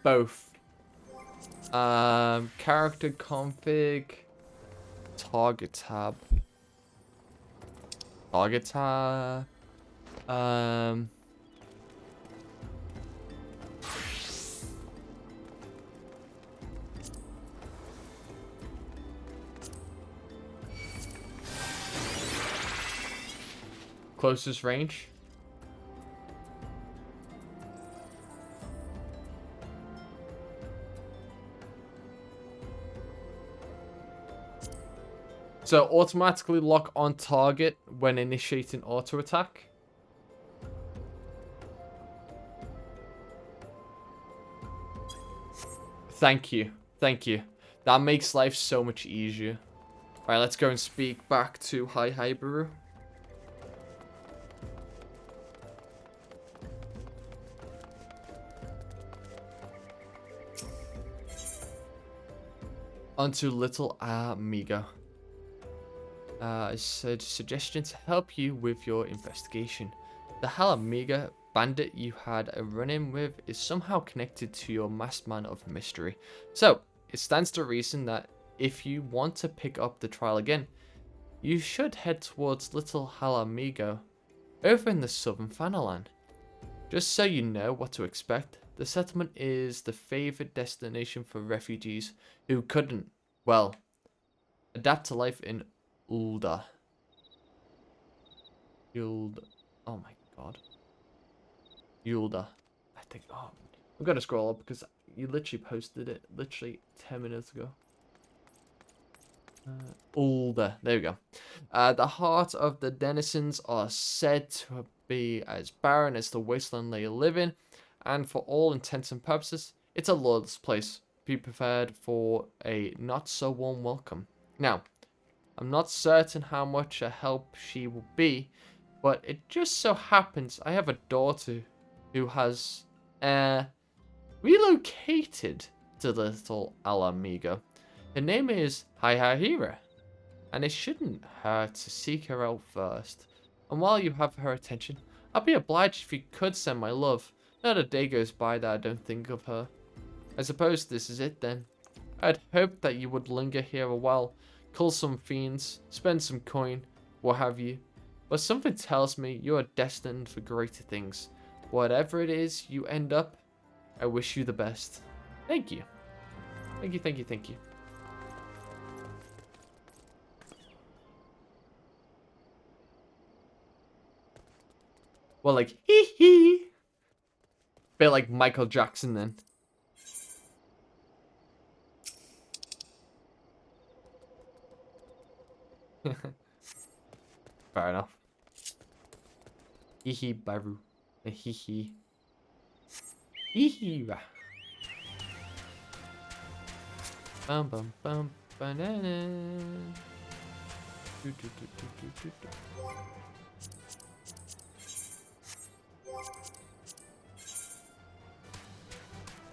Both. Character config, target tab, target tab. Closest range. So automatically lock on target when initiating auto attack. Thank you. Thank you. That makes life so much easier. Alright, let's go and speak back to Hibaru. Onto little Mhigo. I said suggestion to help you with your investigation. The Mhigo bandit you had a run-in with is somehow connected to your masked man of mystery. So, it stands to reason that if you want to pick up the trial again, you should head towards little Mhigo over in the southern Fanaland. Just so you know what to expect, the settlement is the favored destination for refugees who couldn't, well, adapt to life in Ulda. Oh my god. Ulda. I think, oh, I'm gonna scroll up because you literally posted it literally 10 minutes ago. Ulda. There we go. The heart of the denizens are said to be as barren as the wasteland they live in, and for all intents and purposes, it's a lawless place. Be prepared for a not so warm welcome. Now, I'm not certain how much a help she will be, but it just so happens I have a daughter who has relocated to little Mhigo. Her name is Hira, and it shouldn't hurt to seek her out first. And while you have her attention, I'd be obliged if you could send my love. Not a day goes by that I don't think of her. I suppose this is it then. I'd hoped that you would linger here a while, kill some fiends, spend some coin, what have you. But something tells me you are destined for greater things. Whatever it is you end up, I wish you the best. Thank you. Thank you, thank you, thank you. Well, like, hee hee. Bit like Michael Jackson then. Fair enough. Hee hee, Baru. Hee hee. Hee hee. Bum bum bum banana. Do, do, do, do, do, do, do.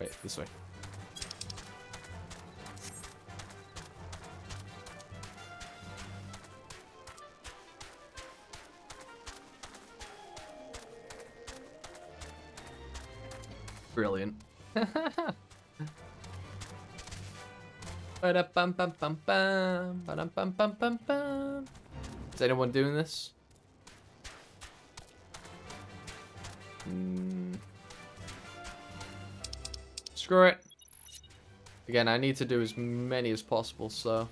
Wait, this way. Brilliant. Ba-da-bum-bum-bum-bum. Ba-dum-bum-bum-bum-bum. Is anyone doing this? Screw it. Again, I need to do as many as possible, so.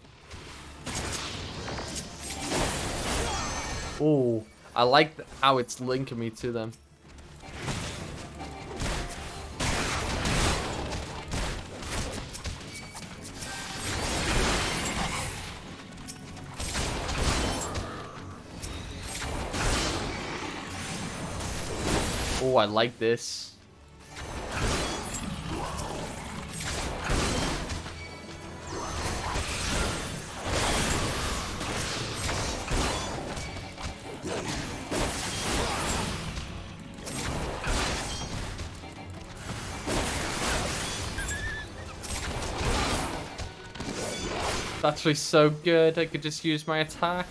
Oh, I like how it's linking me to them. Oh, I like this. That's actually so good. I could just use my attack.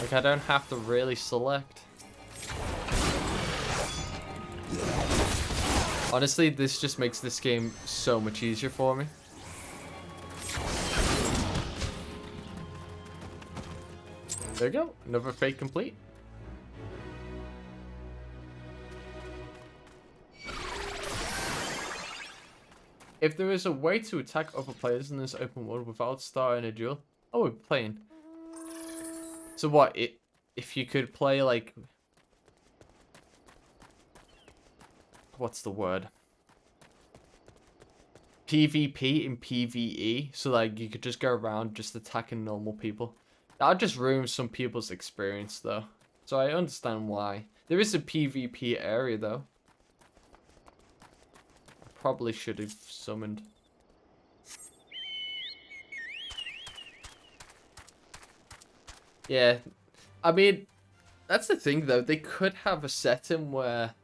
Like, I don't have to really select. Honestly, this just makes this game so much easier for me. There we go. Another fate complete. If there is a way to attack other players in this open world without starting a duel, oh, we're playing. So what? If you could play like, what's the word? PvP and PvE, so like you could just go around just attacking normal people. That would just ruin some people's experience though. So I understand why. There is a PvP area though. I probably should have summoned. Yeah, I mean, that's the thing though. They could have a setting where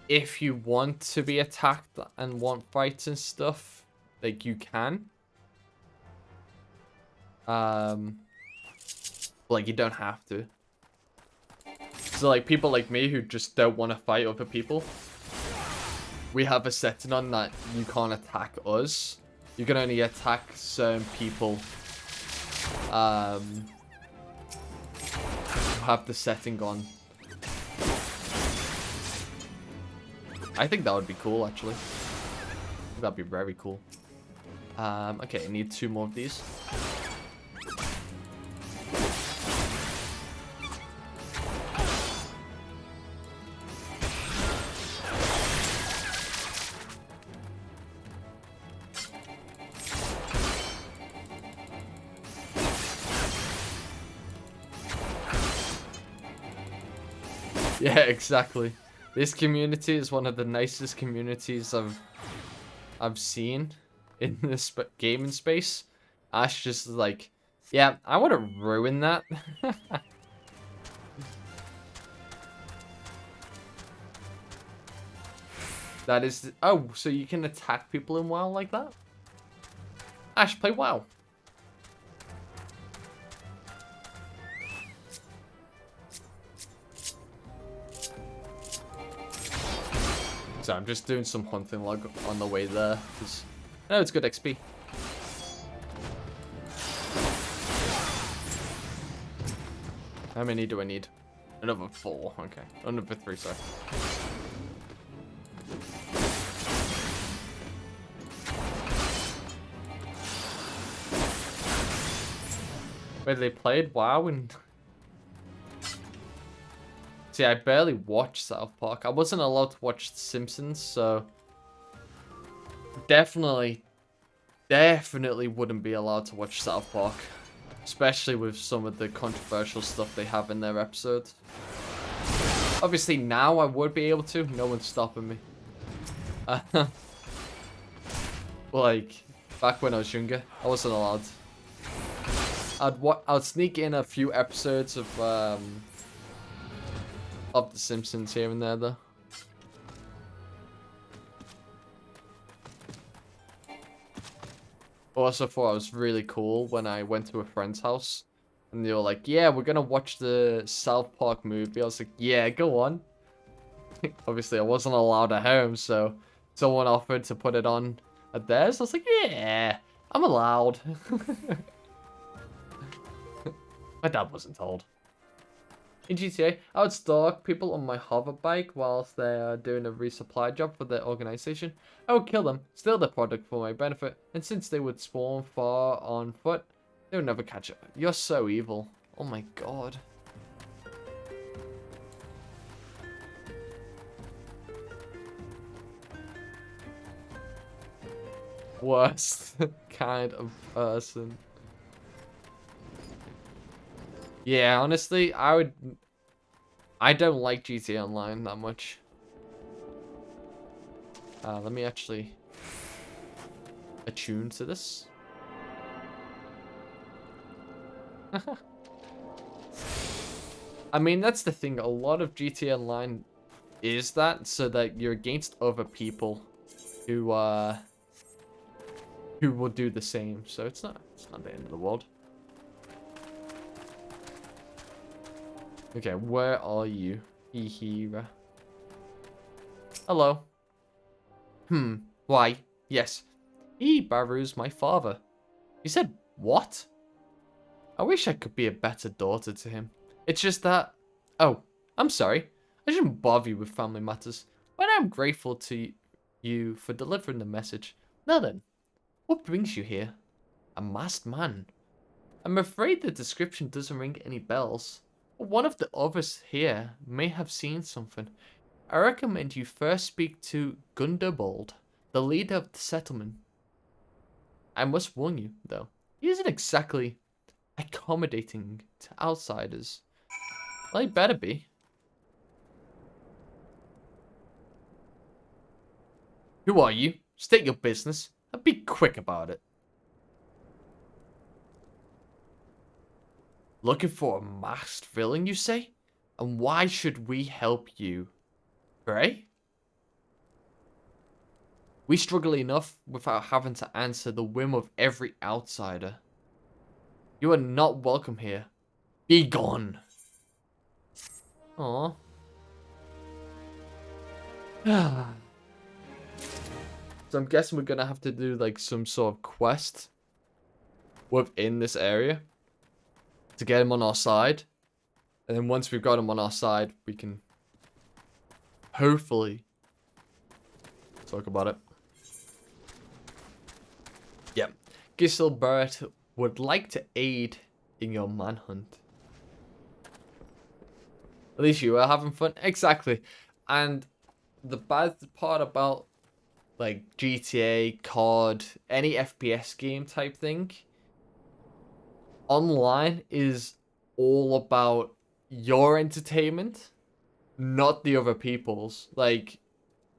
if you want to be attacked and want fights and stuff, like you can. Like you don't have to. So like people like me who just don't want to fight other people, we have a setting on that you can't attack us. You can only attack certain people. Have the setting on. I think that would be cool, actually. That'd be very cool. Okay, I need 2 more of these. Yeah, exactly. This community is one of the nicest communities I've seen in this gaming space. Ash just like, yeah, I want to ruin that. That is, oh, so you can attack people in WoW like that? Ash, play WoW. So I'm just doing some hunting log on the way there, because I know it's good XP. How many do I need? Another 4, okay. Another 3, sorry. Wait, they played WoW and... See, I barely watched South Park. I wasn't allowed to watch The Simpsons, so... Definitely wouldn't be allowed to watch South Park. Especially with some of the controversial stuff they have in their episodes. Obviously now I would be able to. No one's stopping me. Like, back when I was younger, I wasn't allowed. I'd sneak in a few episodes of The Simpsons here and there, though. Also thought it was really cool when I went to a friend's house and they were like, yeah, we're gonna watch the South Park movie. I was like, yeah, go on. Obviously, I wasn't allowed at home, so someone offered to put it on at theirs. I was like, yeah, I'm allowed. My dad wasn't told. In GTA, I would stalk people on my hover bike whilst they are doing a resupply job for their organization. I would kill them, steal their product for my benefit, and since they would spawn far on foot, they would never catch up. You're so evil. Oh my god. Worst kind of person. Yeah, honestly, I don't like GTA Online that much. Let me actually attune to this. I mean, that's the thing. A lot of GTA Online is that, so that you're against other people who will do the same. So it's not the end of the world. Okay, where are you, Hihira? Hello. Why? Yes. Baru's my father. You said, what? I wish I could be a better daughter to him. It's just that... Oh, I'm sorry. I shouldn't bother you with family matters, but I'm grateful to you for delivering the message. Now then, what brings you here? A masked man. I'm afraid the description doesn't ring any bells. But one of the others here may have seen something. I recommend you first speak to Gunderbold, the leader of the settlement. I must warn you, though, he isn't exactly accommodating to outsiders. Well, he better be. Who are you? State your business, and be quick about it. Looking for a masked villain, you say? And why should we help you? Right? We struggle enough without having to answer the whim of every outsider. You are not welcome here. Be gone. Aww. So I'm guessing we're gonna have to do like some sort of quest within this area to get him on our side. And then once we've got him on our side, we can hopefully talk about it. Yep. Giselbert would like to aid in your manhunt. At least you are having fun. Exactly. And the bad part about like GTA, COD, any FPS game type thing, online is all about your entertainment, not the other people's. Like,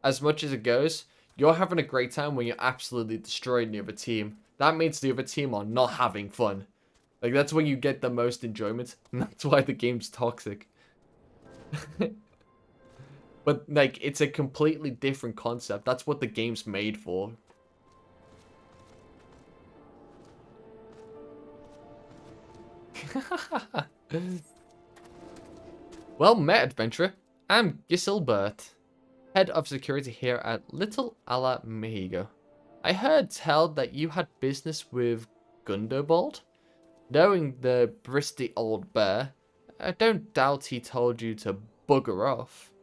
as much as it goes, you're having a great time when you're absolutely destroying the other team. That means the other team are not having fun. Like, that's when you get the most enjoyment, and that's why the game's toxic. But, like, it's a completely different concept. That's what the game's made for. Well met, adventurer. I'm Giselbert, head of security here at Little Ala Mhigo. I heard tell that you had business with Gunderbold. Knowing the bristy old bear, I don't doubt he told you to bugger off.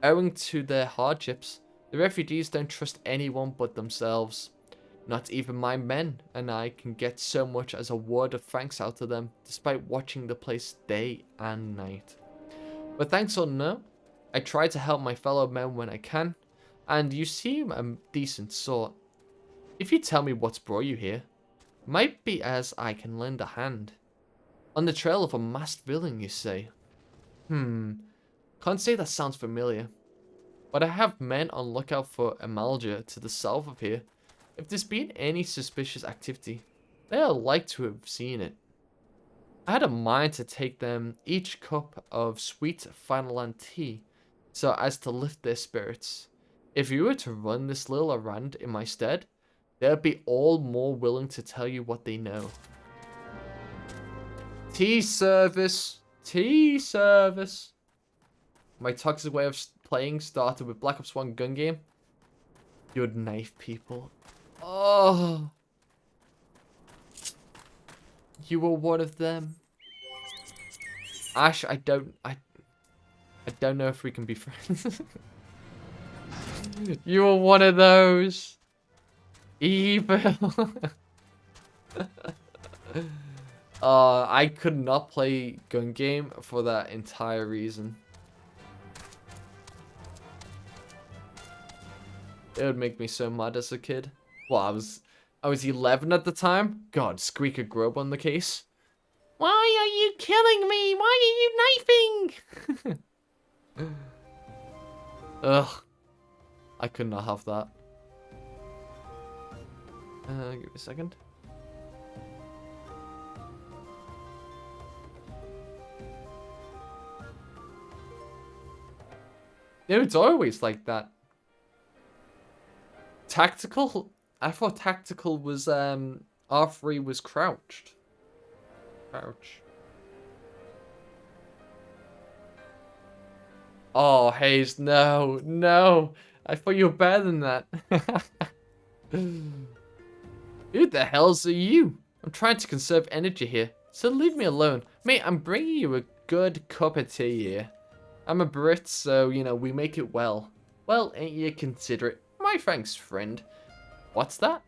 Owing to their hardships, the refugees don't trust anyone but themselves. Not even my men and I can get so much as a word of thanks out of them, despite watching the place day and night. But thanks or no, I try to help my fellow men when I can, and you seem a decent sort. If you tell me what's brought you here, might be as I can lend a hand. On the trail of a masked villain, you say? Can't say that sounds familiar. But I have men on lookout for Amalja to the south of here. If there's been any suspicious activity, they are like to have seen it. I had a mind to take them each cup of sweet Final tea, so as to lift their spirits. If you were to run this little errand in my stead, they'll be all more willing to tell you what they know. Tea service. Tea service. My toxic way of playing started with Black Ops 1 gun game. You'd knife people. Oh. You were one of them. Ash, I don't know if we can be friends. You were one of those. Evil. I could not play gun game for that entire reason. It would make me so mad as a kid. Well, I was 11 at the time. God, Squeaker grew up on the case. Why are you killing me? Why are you knifing? Ugh. I could not have that. Give me a second. It's always like that. Tactical? I thought tactical was R3 was crouched. Crouch. Oh, Hayes, no, no. I thought you were better than that. Who the hell's are you? I'm trying to conserve energy here, so leave me alone. Mate, I'm bringing you a good cup of tea here. I'm a Brit, so, you know, we make it well. Well, ain't you considerate? My thanks, friend. What's that?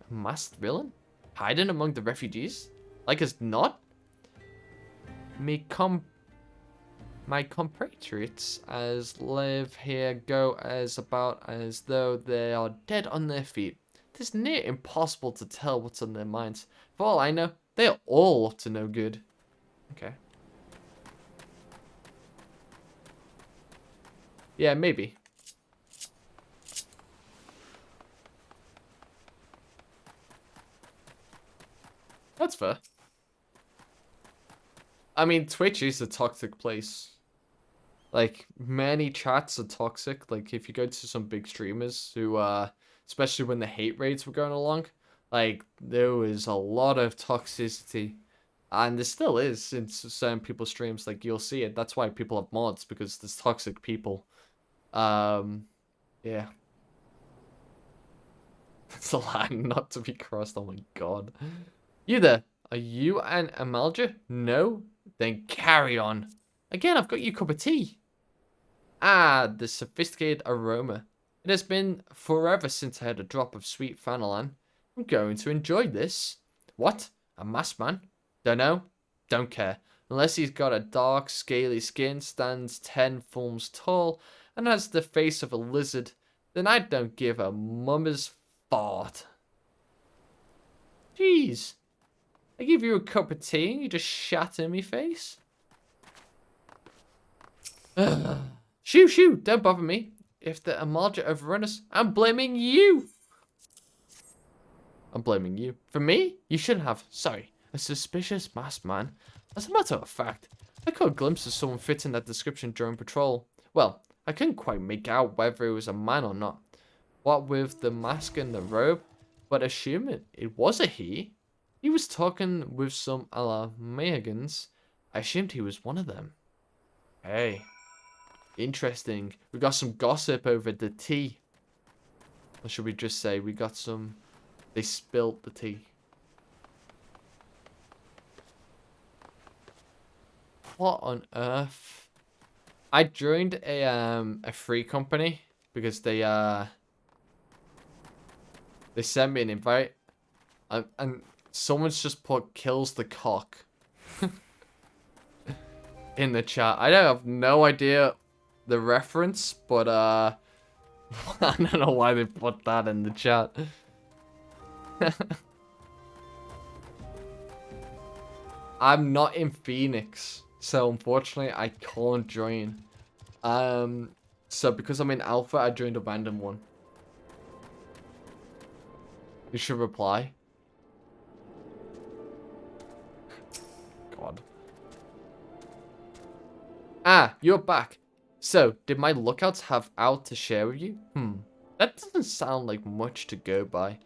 A masked villain? Hiding among the refugees? Like us not? My compatriots as live here go as about as though they are dead on their feet. It is near impossible to tell what's on their minds. For all I know, they are all up to no good. Okay. Yeah, maybe. That's fair. I mean, Twitch is a toxic place. Like, many chats are toxic. Like, if you go to some big streamers who, especially when the hate raids were going along, like, there was a lot of toxicity. And there still is in certain people's streams. Like, you'll see it. That's why people have mods, because there's toxic people. Yeah. It's a line not to be crossed. Oh my god. You there. Are you an Amalja? No? Then carry on. Again, I've got you a cup of tea. Ah, the sophisticated aroma. It has been forever since I had a drop of sweet fanalan. I'm going to enjoy this. What? A masked man? Dunno. Don't care. Unless he's got a dark, scaly skin, stands 10 fulms tall, and has the face of a lizard, then I don't give a mummer's fart. Jeez. I give you a cup of tea and you just shat in me face? Shoo, shoo, don't bother me. If the Amalja overrun us, I'm blaming you. I'm blaming you. For me? You shouldn't have. Sorry. A suspicious masked man. As a matter of fact, I caught a glimpse of someone fitting that description during patrol. Well, I couldn't quite make out whether it was a man or not. What with the mask and the robe, but assuming it was a he was talking with some Alamehagans. I assumed he was one of them. Hey. Interesting. We got some gossip over the tea. Or should we just say we got some... They spilt the tea. What on earth? I joined a free company because they sent me an invite. And someone's just put kills the cock in the chat. I don't have no idea the reference, but I don't know why they put that in the chat. I'm not in Phoenix, so unfortunately I can't join. So because I'm in Alpha, I joined a random one. You should reply. God. Ah, you're back. So, did my lookouts have out to share with you? That doesn't sound like much to go by.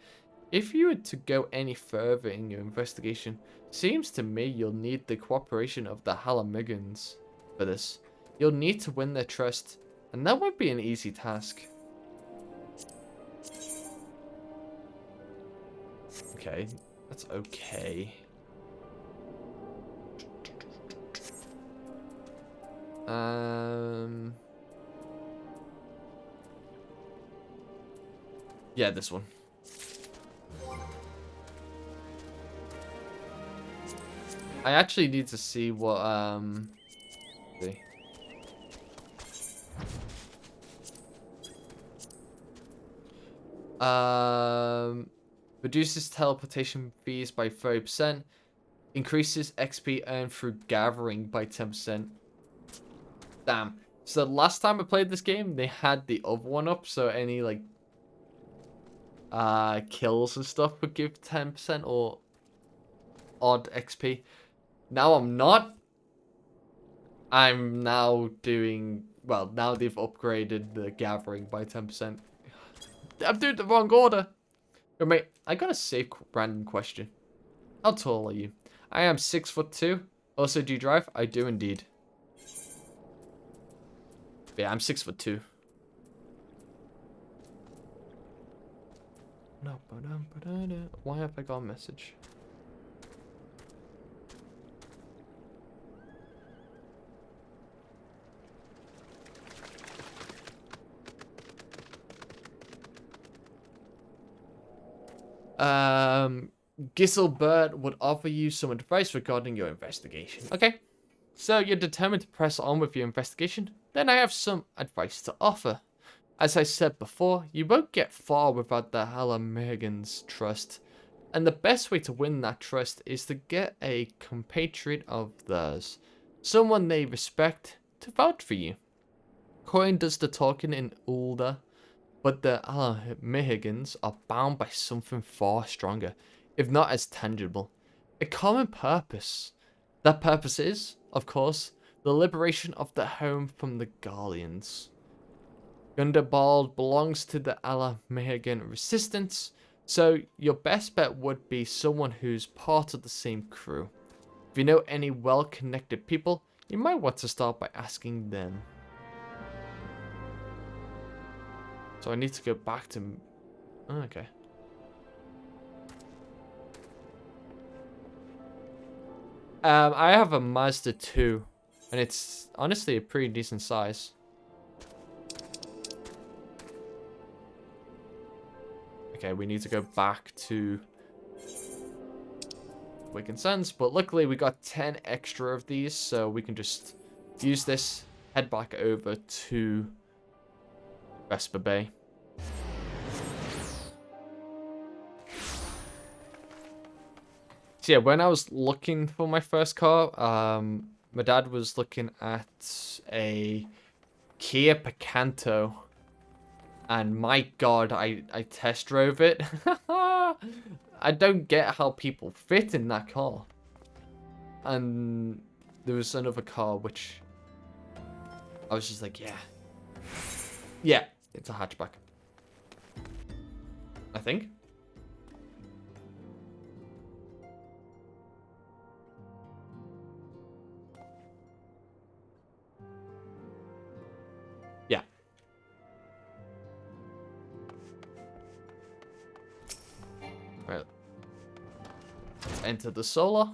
If you were to go any further in your investigation, seems to me you'll need the cooperation of the Halamigans for this. You'll need to win their trust, and that won't be an easy task. Okay, that's okay. Yeah, this one. I actually need to see what, see. Reduces teleportation fees by 30%. Increases XP earned through gathering by 10%. Damn. So last time I played this game, they had the other one up, so any, like, kills and stuff would give 10% or odd XP. Now I'm not. I'm now doing, well, now they've upgraded the gathering by 10%. I'm doing the wrong order. Yo, mate, I got a safe random question. How tall are you? I am 6'2". Also, do you drive? I do indeed. Yeah, I'm 6'2". Why have I got a message? Giselbert would offer you some advice regarding your investigation. Okay, so you're determined to press on with your investigation? Then I have some advice to offer. As I said before, you won't get far without the Halamegans' trust. And the best way to win that trust is to get a compatriot of theirs, someone they respect, to vouch for you. Coin does the talking in Ulda, but the Mihigans are bound by something far stronger, if not as tangible. A common purpose. That purpose is, of course, the liberation of the home from the Garleans. Gundabald belongs to the Mihigan resistance, so your best bet would be someone who's part of the same crew. If you know any well-connected people, you might want to start by asking them. So I need to go back to... Oh, okay. I have a Mazda 2, and it's honestly a pretty decent size. Okay, we need to go back to Wigan Sands, but luckily we got 10 extra of these, so we can just use this, head back over to Vesper Bay. So yeah, when I was looking for my first car, my dad was looking at a Kia Picanto, and my god, I test drove it. I don't get how people fit in that car. And there was another car which I was just like, yeah, it's a hatchback, I think. Yeah. Right. Let's enter the solar.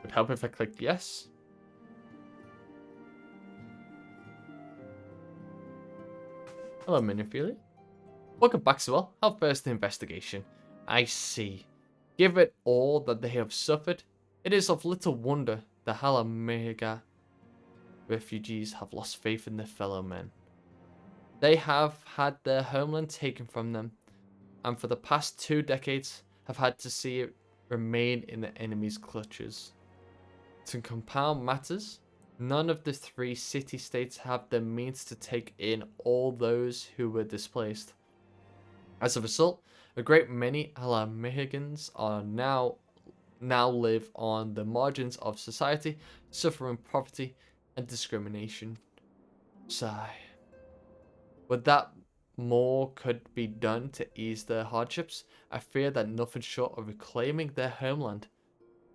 Would help if I clicked yes. Hello, Miniphilia. Welcome back, Sewell. How fares the investigation? I see. Given all that they have suffered, it is of little wonder the Halamega refugees have lost faith in their fellow men. They have had their homeland taken from them, and for the past 2 decades have had to see it remain in the enemy's clutches. To compound matters, none of the 3 city-states have the means to take in all those who were displaced. As a result, a great many Alamehigans are now live on the margins of society, suffering poverty and discrimination. Sigh. Would that more could be done to ease their hardships, I fear that nothing short of reclaiming their homeland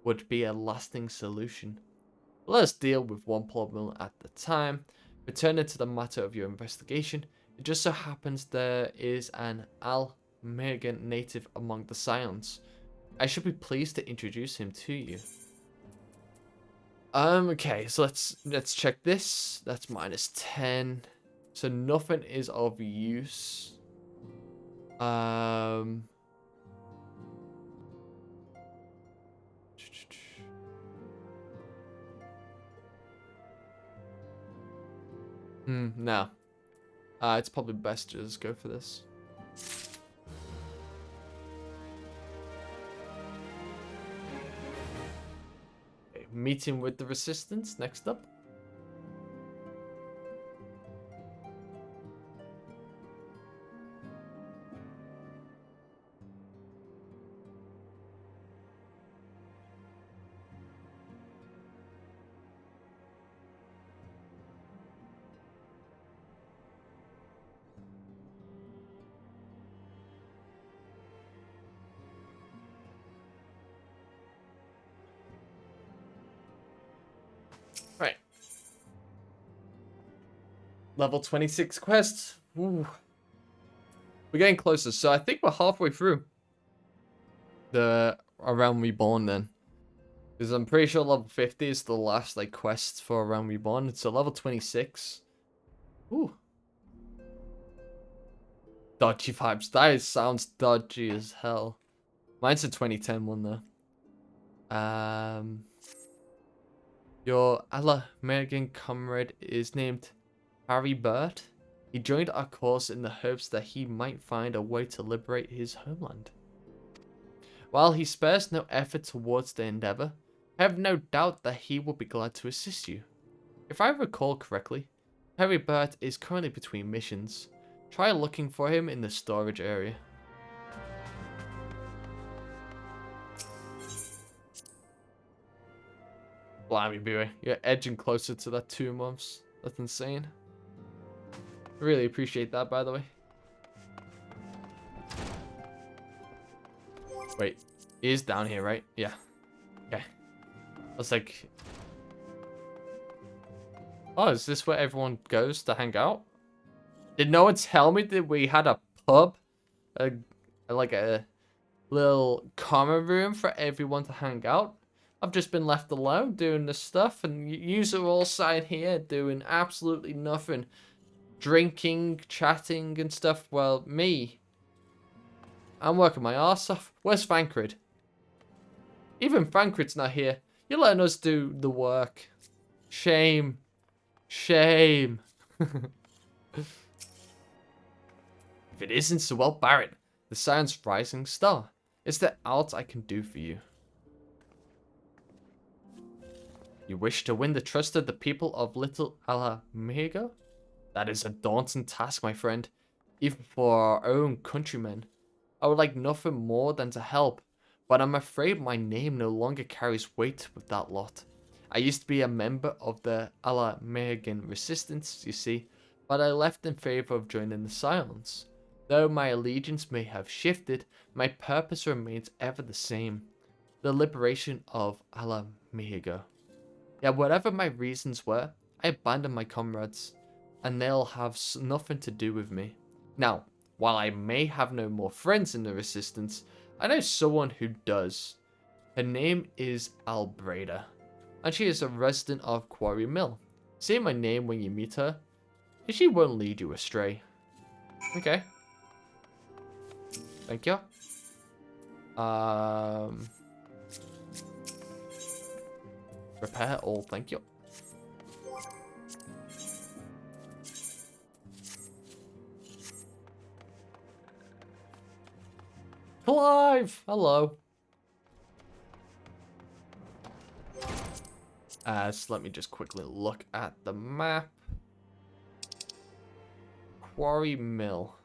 would be a lasting solution. Let us deal with one problem at a time. Returning to the matter of your investigation, it just so happens there is an Almegan native among the Scions. I should be pleased to introduce him to you. Okay, so let's check this. That's -10. So nothing is of use. No. It's probably best to just go for this. Okay, meeting with the resistance next up. Right. Level 26 quest. Ooh. We're getting closer. So I think we're halfway through the Around Reborn then. Because I'm pretty sure level 50 is the last like quest for Around Reborn. It's a level 26. Ooh. Dodgy vibes. Sounds dodgy as hell. Mine's a 2010 one though. Your Allah American comrade is named Harry Burt. He joined our cause in the hopes that he might find a way to liberate his homeland. While he spares no effort towards the endeavor, I have no doubt that he will be glad to assist you. If I recall correctly, Harry Burt is currently between missions. Try looking for him in the storage area. Blimey, boy. You're edging closer to that 2 months. That's insane. I really appreciate that, by the way. Wait. He is down here, right? Yeah. Okay. I was like... Oh, is this where everyone goes to hang out? Did no one tell me that we had a pub? Like a little common room for everyone to hang out? I've just been left alone doing this stuff, and yous are all sat here doing absolutely nothing. Drinking, chatting, and stuff. Well, me, I'm working my arse off. Where's Fancred? Even Fancred's not here. You're letting us do the work. Shame. Shame. If it isn't so well, Barrett, the Science Rising Star. Is there aught I can do for you? You wish to win the trust of the people of Little Mhigo? That is a daunting task, my friend. Even for our own countrymen. I would like nothing more than to help, but I'm afraid my name no longer carries weight with that lot. I used to be a member of the Mhigan resistance, you see, but I left in favor of joining the Silence. Though my allegiance may have shifted, my purpose remains ever the same. The liberation of Mhigo. Yeah, whatever my reasons were, I abandoned my comrades, and they'll have nothing to do with me. Now, while I may have no more friends in the Resistance, I know someone who does. Her name is Albreda, and she is a resident of Quarry Mill. Say my name when you meet her, and she won't lead you astray. Okay. Thank you. Repair all, thank you. Clive! Hello. So let me just quickly look at the map. Quarry Mill.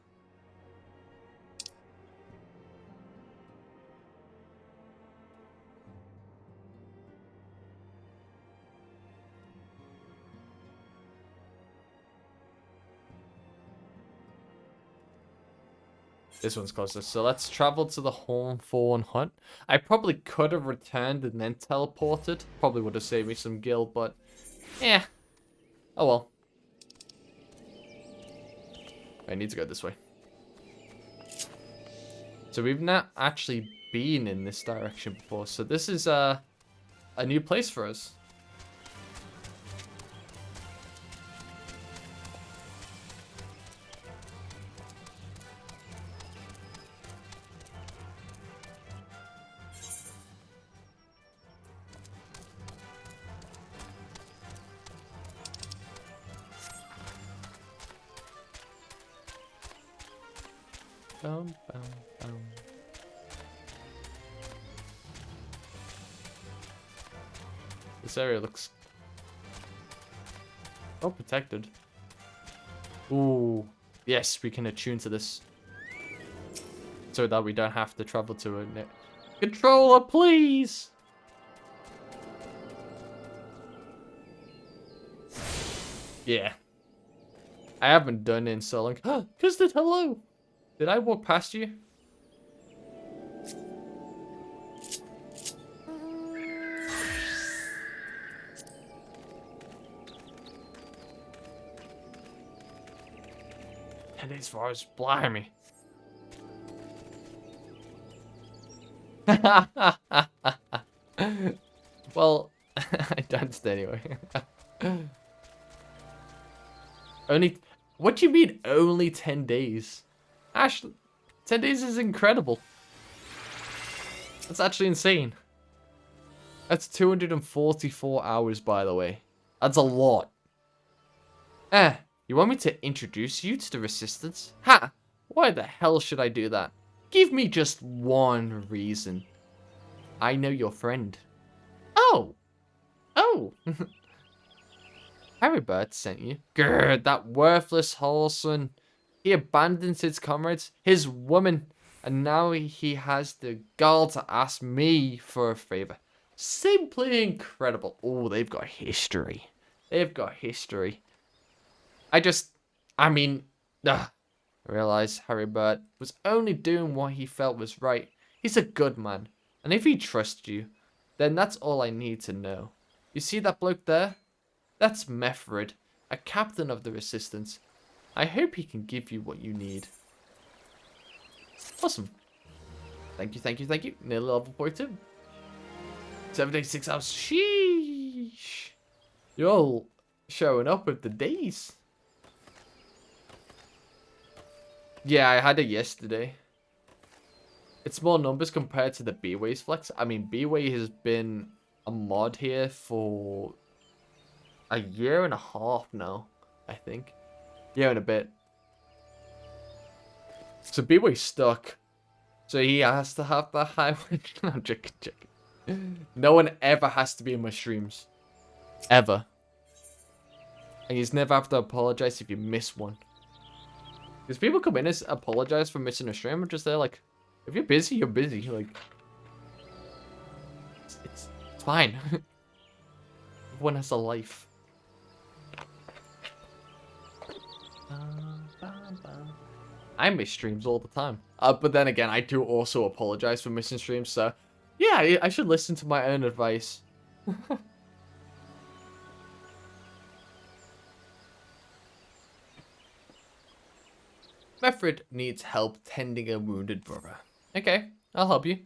This one's closer. So let's travel to the Hornthorn Hunt. I probably could have returned and then teleported. Probably would have saved me some gil, but yeah. Oh well. I need to go this way. So we've not actually been in this direction before. So this is a new place for us. Boom, boom, boom. This area looks... oh, protected. Ooh. Yes, we can attune to this. So that we don't have to travel to it. Controller, please! Yeah. I haven't done it in so long. Custard, hello! Did I walk past you? And as far as blimey. Well, I danced anyway. Only, what do you mean only 10 days? Ash, 10 days is incredible. That's actually insane. That's 244 hours, by the way. That's a lot. You want me to introduce you to the Resistance? Ha! Why the hell should I do that? Give me just one reason. I know your friend. Oh! Oh! Harrybird sent you. Grr, that worthless Halson. He abandons his comrades, his woman, and now he has the gall to ask me for a favor. Simply incredible. Oh, they've got history. They've got history. I mean, I realized Harrybird was only doing what he felt was right. He's a good man, and if he trusts you, then that's all I need to know. You see that bloke there? That's Methrid, a captain of the Resistance. I hope he can give you what you need. Awesome. Thank you, thank you, thank you. Nearly level 42. 7 days, 6 hours. Sheesh. You're all showing up with the days. Yeah, I had it yesterday. It's small numbers compared to the B-Ways flex. I mean, B-Way has been a mod here for a year and a half now, I think. Year and a bit. So B-Way's stuck. So he has to have the high wage. I'm joking. No one ever has to be in my streams. Ever. And you never have to apologize if you miss one. Because people come in and apologize for missing a stream. I'm just there like, if you're busy, you're busy. Like, it's fine. Everyone has a life. I miss streams all the time. But then again, I do also apologize for missing streams. So, yeah, I should listen to my own advice. Methrid needs help tending a wounded brother. Okay, I'll help you.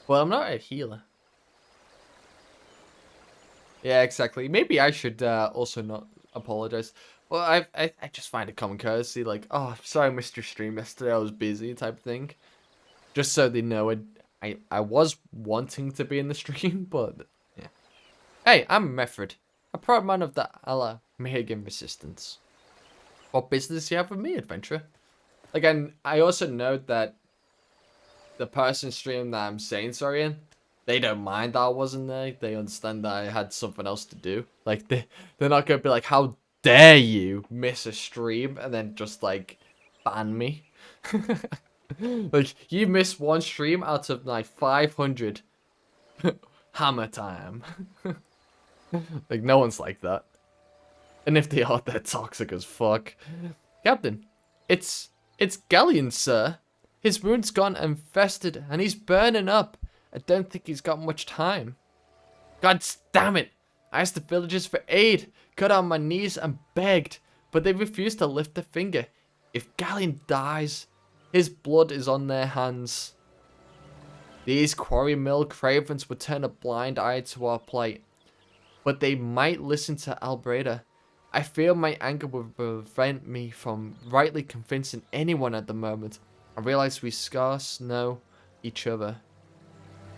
Well, I'm not a healer. Yeah, exactly. Maybe I should also not apologize. Well, I just find it common courtesy, like, oh, sorry I missed your stream yesterday, I was busy, type of thing. Just so they know I was wanting to be in the stream, but yeah. Hey, I'm Methrid, a proud man of the Mhigo Resistance. What business do you have with me, adventurer? Again, I also know that the person stream that I'm saying sorry in, they don't mind that I wasn't there. They understand that I had something else to do. Like, they're not going to be like, how dare you miss a stream and then just, like, ban me. Like, you miss one stream out of, like, 500. Hammer time. Like, no one's like that. And if they are, they're toxic as fuck. Captain, it's Galleon, sir. His wound's gone infested, and he's burning up. I don't think he's got much time. God damn it! I asked the villagers for aid, got on my knees and begged, but they refused to lift a finger. If Galleon dies, his blood is on their hands. These quarry mill cravens would turn a blind eye to our plight, but they might listen to Albreda. I fear my anger will prevent me from rightly convincing anyone at the moment. I realize we scarce know each other.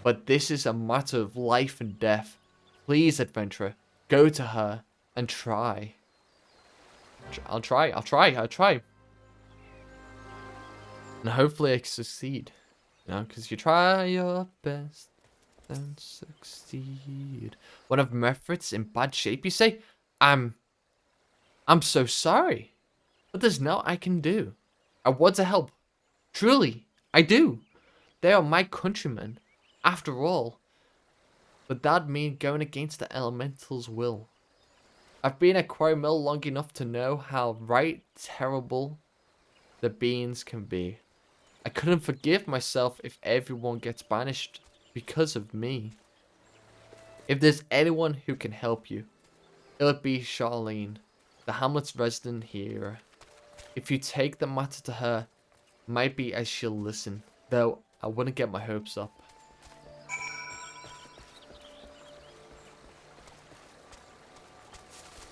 But this is a matter of life and death. Please, adventurer, go to her and try. I'll try. And hopefully I succeed. You know, because you try your best and succeed. One of Methrid's in bad shape, you say? I'm so sorry. But there's no I can do. I want to help. Truly, I do. They are my countrymen, after all. But that'd mean going against the elemental's will. I've been at Quarry Mill long enough to know how right terrible the beings can be. I couldn't forgive myself if everyone gets banished because of me. If there's anyone who can help you, it would be Charlene, the hamlet's resident here. If you take the matter to her, Might be as she'll listen, though I wouldn't get my hopes up.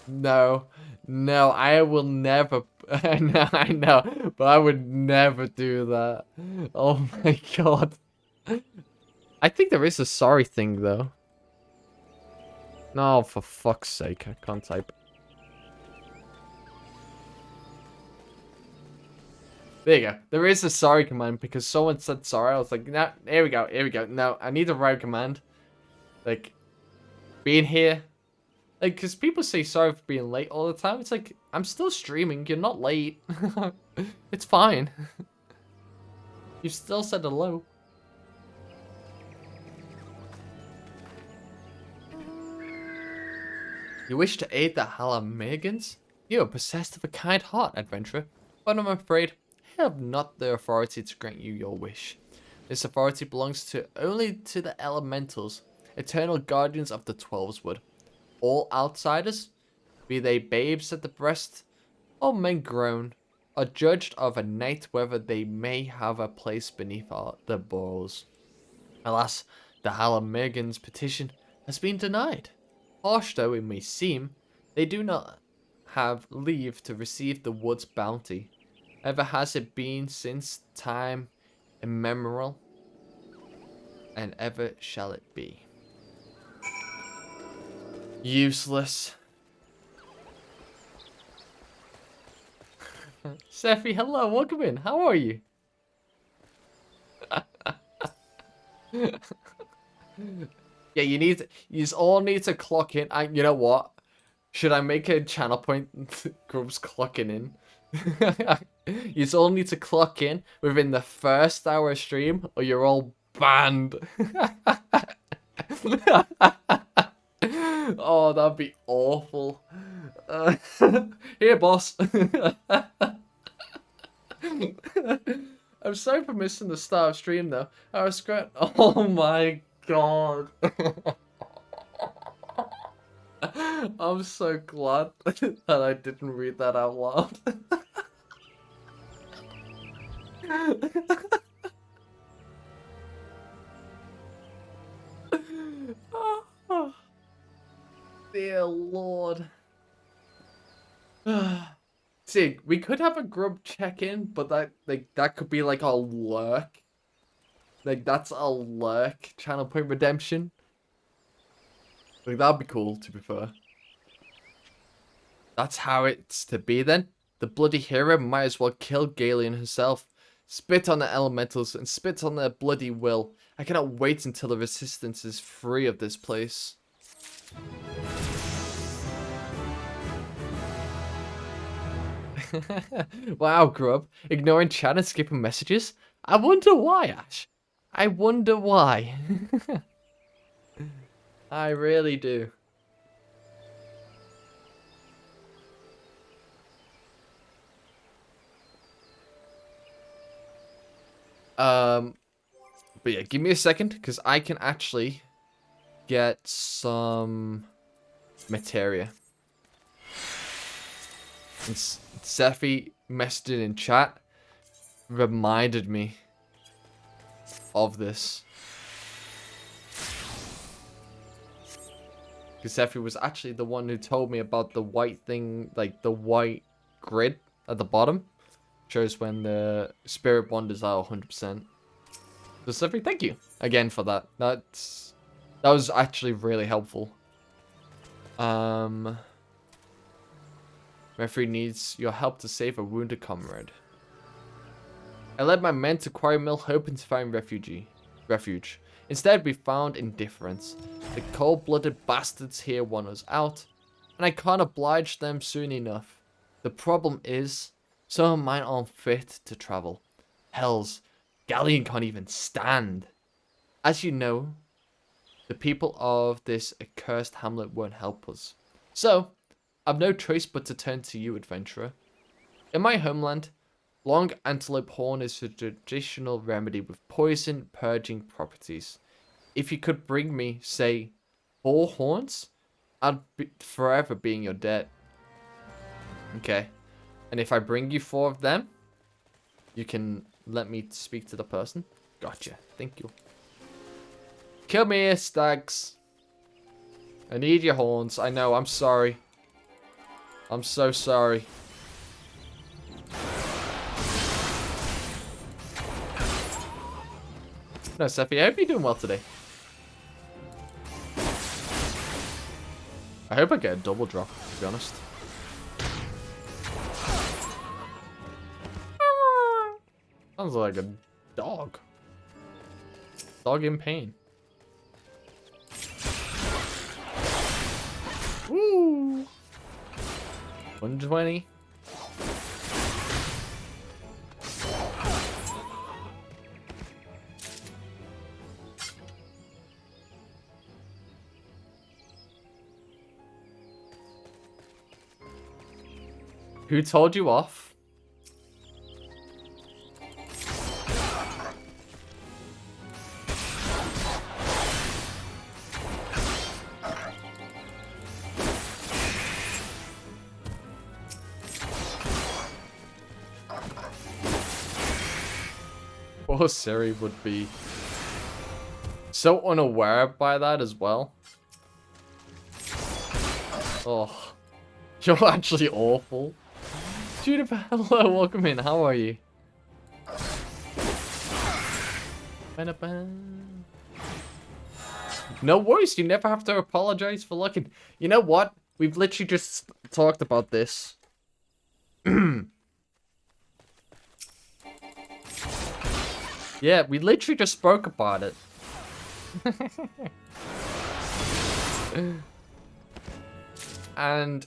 No, no, I will never. No, I know, but I would never do that. Oh my god. I think there is a sorry thing though. No, for fuck's sake, I can't type. There you go. There is a sorry command because someone said sorry. I was like, no, here we go, here we go. No, I need a right command. Like, being here. Like, because people say sorry for being late all the time. It's like, I'm still streaming. You're not late. It's fine. You still said hello. You wish to aid the Halamegans? You are possessed of a kind heart, adventurer. But I'm afraid I have not the authority to grant you your wish. This authority belongs only to the elementals, eternal guardians of the Twelveswood. All outsiders, be they babes at the breast or men grown, are judged of a night whether they may have a place beneath the balls. Alas, the Halamegans' petition has been denied. Harsh though it may seem, they do not have leave to receive the wood's bounty. Ever has it been since time immemorial, and ever shall it be. Useless. Sephi, hello, welcome in. How are you? Yeah, you all need to clock in. And you know what? Should I make a channel point? Grub's clocking in. You all need to clock in within the first hour of stream, or you're all banned. Oh, that'd be awful. Here, boss. I'm sorry for missing the start of stream, though. I was scratch. Oh my god. I'm so glad that I didn't read that out loud. Dear Lord. See, we could have a grub check-in, but that could be like a lurk. Like that's a lurk channel point redemption. Like that'd be cool, to be fair. That's how it's to be then. The bloody hero might as well kill Galen herself. Spit on the elementals and spit on their bloody will. I cannot wait until the resistance is free of this place. Wow, Grub. Ignoring chat and skipping messages? I wonder why, Ash. I wonder why. I really do. But yeah, give me a second, because I can actually get some materia. And Sephi messaged it in chat, reminded me of this. Because Sephi was actually the one who told me about the white thing, like the white grid at the bottom. Shows when the spirit wanders out 100%. So Sephi, thank you again for that. That was actually really helpful. Referee needs your help to save a wounded comrade. I led my men to Quarry Mill hoping to find refuge. Instead, we found indifference. The cold-blooded bastards here want us out, and I can't oblige them soon enough. The problem is, some of mine aren't fit to travel. Hells, Galleon can't even stand. As you know, the people of this accursed hamlet won't help us. So, I've no choice but to turn to you, adventurer. In my homeland, long antelope horn is a traditional remedy with poison purging properties. If you could bring me, say, 4 horns, I'd be forever be in your debt. Okay. And if I bring you 4 of them, you can let me speak to the person. Gotcha. Thank you. Come here, stags. I need your horns. I know. I'm sorry. I'm so sorry. No, Sephi, I hope you're doing well today. I hope I get a double drop, to be honest. Sounds like a dog. Dog in pain. Woo! 120. Who told you off? Poor Siri would be so unaware by that as well. Oh, you're actually awful. Juniper, hello, welcome in. How are you? No worries, you never have to apologize for looking. You know what? We've literally just talked about this. Yeah, we literally just spoke about it. And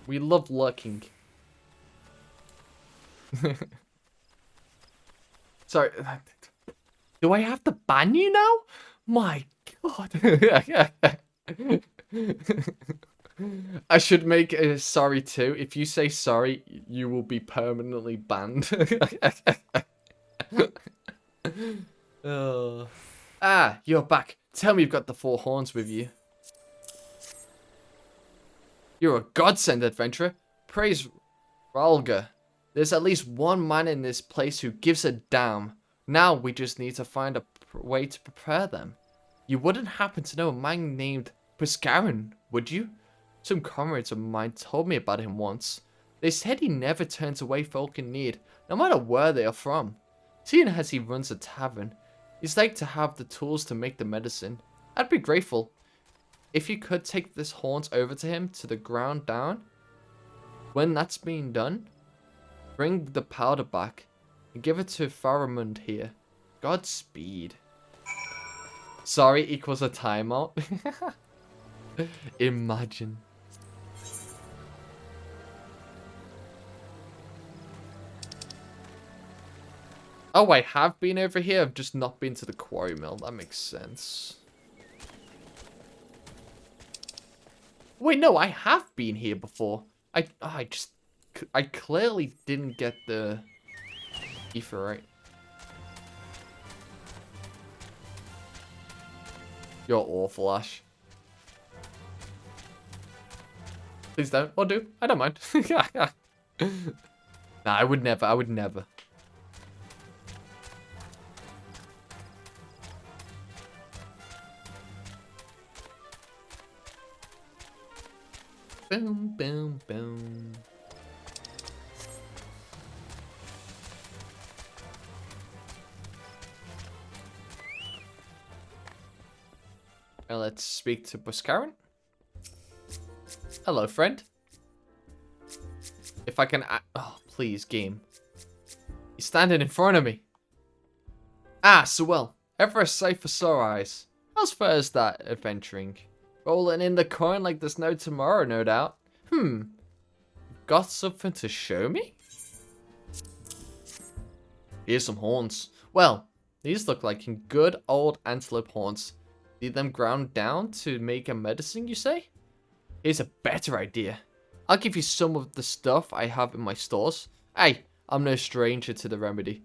we love lurking. Sorry. Do I have to ban you now? My god. I should make a sorry too. If you say sorry, you will be permanently banned. Ah, you're back. Tell me you've got the 4 horns with you. You're a godsend, adventurer. Praise Ralga. There's at least one man in this place who gives a damn. Now we just need to find a way to prepare them. You wouldn't happen to know a man named Piscarin, would you? Some comrades of mine told me about him once. They said he never turns away folk in need, no matter where they are from. Seeing as he runs a tavern, he's like to have the tools to make the medicine. I'd be grateful if you could take this horns over to him to the ground down. When that's being done, bring the powder back and give it to Faramund here. Godspeed. Sorry equals a timeout. Imagine. Oh, I have been over here. I've just not been to the quarry mill. That makes sense. Wait, no, I have been here before. I clearly didn't get the ether right. You're awful, Ash. Please don't. Or do. I don't mind. Nah, I would never. I would never. Boom, boom, boom. Now let's speak to Buscaran. Hello, friend. If I can... Oh, please, game. He's standing in front of me. Ah, so well. Ever a sight for sore eyes. How's far as that, adventuring? Rolling in the coin like there's no tomorrow, no doubt. Got something to show me? Here's some horns. Well, these look like good old antelope horns. Need them ground down to make a medicine, you say? Here's a better idea. I'll give you some of the stuff I have in my stores. Hey, I'm no stranger to the remedy.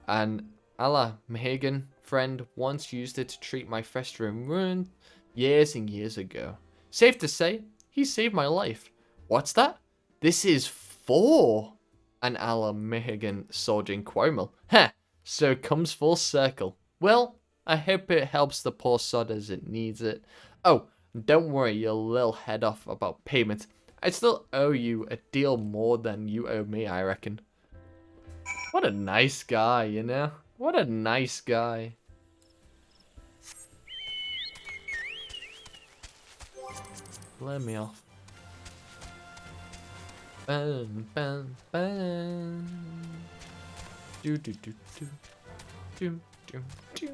And Allah, Mhigo friend once used it to treat my festering wound years and years ago. Safe to say, he saved my life. What's that? This is 4. an a la Mhigan soldier in Quarrymill. Heh, so it comes full circle. Well, I hope it helps the poor sod as it needs it. Oh, don't worry your little head off about payment. I still owe you a deal more than you owe me, I reckon. What a nice guy, you know? What a nice guy. Let me off. Bam, bam, bam. Do do do do. Do do do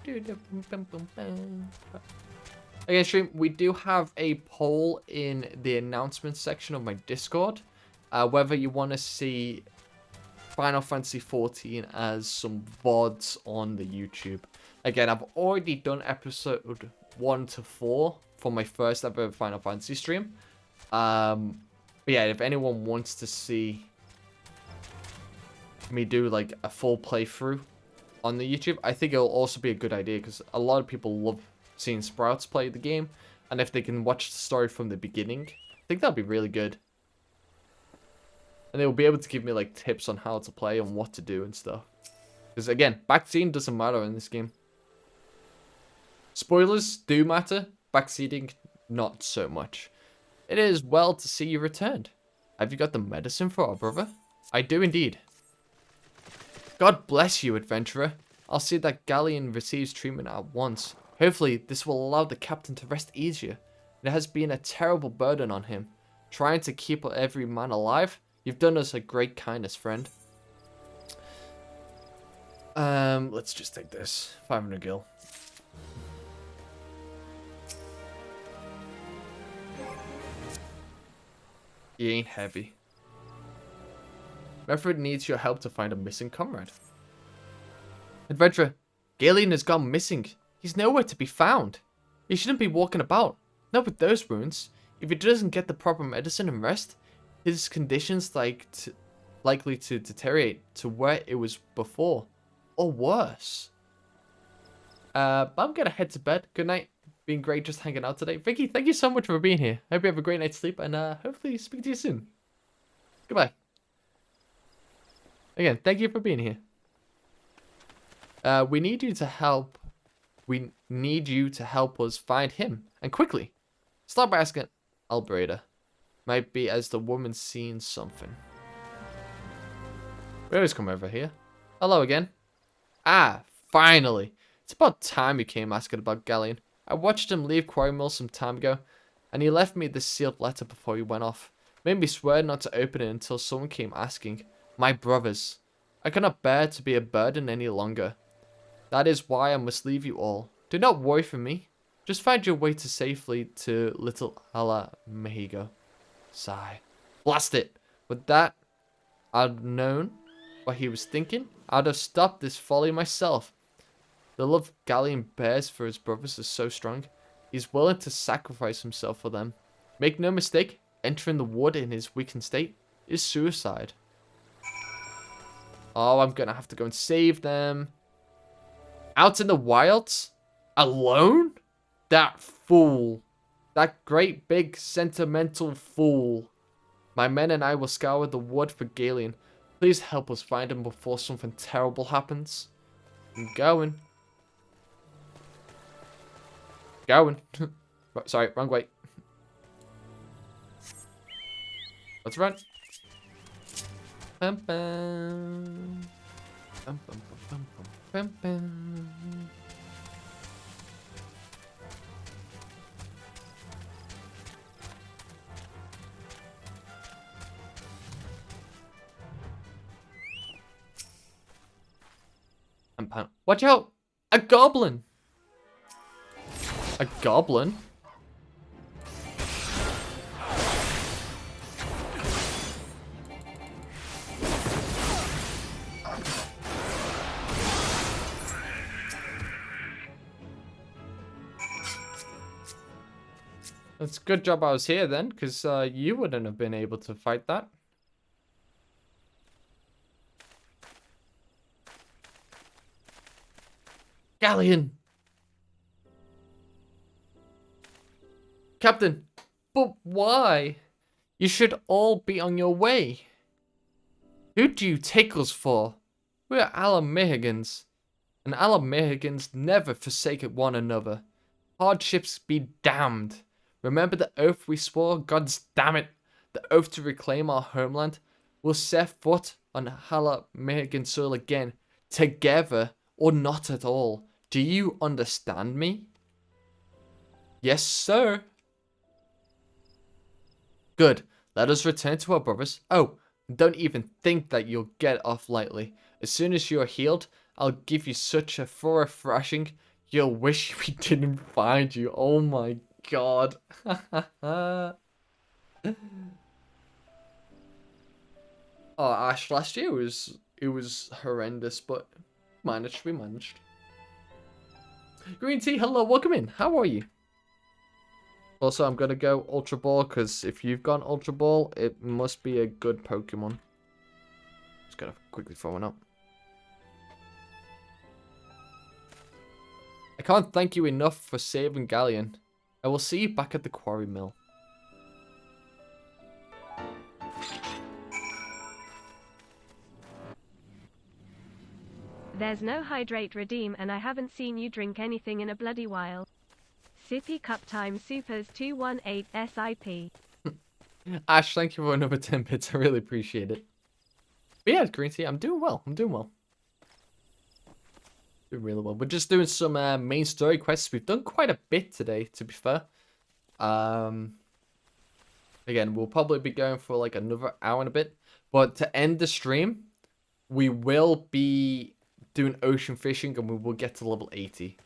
do do bam bam bam. Okay, stream. We do have a poll in the announcements section of my Discord. Whether you want to see Final Fantasy XIV as some VODs on the YouTube. Again, I've already done episode 1 to 4 for my first ever Final Fantasy stream. But yeah, if anyone wants to see me do like a full playthrough on the YouTube, I think it'll also be a good idea because a lot of people love seeing Sprouts play the game, and if they can watch the story from the beginning, I think that'll be really good. And they'll be able to give me like tips on how to play and what to do and stuff. Because again, backseating doesn't matter in this game. Spoilers do matter, backseating not so much. It is well to see you returned. Have you got the medicine for our brother? I do indeed. God bless you, adventurer. I'll see that Galleon receives treatment at once. Hopefully, this will allow the captain to rest easier. It has been a terrible burden on him. Trying to keep every man alive? You've done us a great kindness, friend. Let's just take this. 500 gil. He ain't heavy. Method needs your help to find a missing comrade. Adventurer, Galen has gone missing. He's nowhere to be found. He shouldn't be walking about. Not with those wounds. If he doesn't get the proper medicine and rest, his condition's likely to deteriorate to where it was before. Or worse. But I'm gonna head to bed. Good night. Been great just hanging out today. Vicky, thank you so much for being here. Hope you have a great night's sleep and hopefully speak to you soon. Goodbye. Again, thank you for being here. We need you to help. We need you to help us find him, and quickly. Start by asking Albreda. Might be as the woman's seen something. We always come over here. Hello again. Ah, finally. It's about time you came asking about Galleon. I watched him leave Quarrymill some time ago, and he left me this sealed letter before he went off. Made me swear not to open it until someone came asking. My brothers. I cannot bear to be a burden any longer. That is why I must leave you all. Do not worry for me. Just find your way to safely to little Hala Mhigo. Sigh. Blast it. With that, I'd known what he was thinking. I'd have stopped this folly myself. The love Galleon bears for his brothers is so strong. He's willing to sacrifice himself for them. Make no mistake, entering the wood in his weakened state is suicide. Oh, I'm gonna have to go and save them. Out in the wilds? Alone? That fool. That great big sentimental fool. My men and I will scour the wood for Galleon. Please help us find him before something terrible happens. I'm going. Going. Sorry, wrong way. Let's run. Bum, bum. Bum, bum, bum, bum, bum, bum. Watch out! A goblin! A goblin? It's a good job I was here then, because you wouldn't have been able to fight that. Galleon! Captain, but why? You should all be on your way. Who do you take us for? We're Alamehigans, and Alamehigans never forsake one another. Hardships be damned. Remember the oath we swore? God's damn it. The oath to reclaim our homeland. We'll set foot on Halamehigan soil again. Together or not at all. Do you understand me? Yes, sir. Good. Let us return to our brothers. Oh, don't even think that you'll get off lightly. As soon as you're healed, I'll give you such a thorough thrashing, you'll wish we didn't find you. Oh my god. Oh, Ash, last year it was horrendous, but we managed. Green Tea, hello, welcome in. How are you? Also, I'm gonna go Ultra Ball, because if you've gone Ultra Ball, it must be a good Pokemon. Just gotta quickly throw one up. I can't thank you enough for saving Galleon. I will see you back at the quarry mill. There's no hydrate redeem and I haven't seen you drink anything in a bloody while. Sippy Cup Time Supers 218 SIP. Ash, thank you for another 10 bits. I really appreciate it. But yeah, Green Tea, I'm doing well. Doing really well. We're just doing some main story quests. We've done quite a bit today, to be fair. Again, we'll probably be going for like another hour and a bit. But to end the stream, we will be doing ocean fishing and we will get to level 80.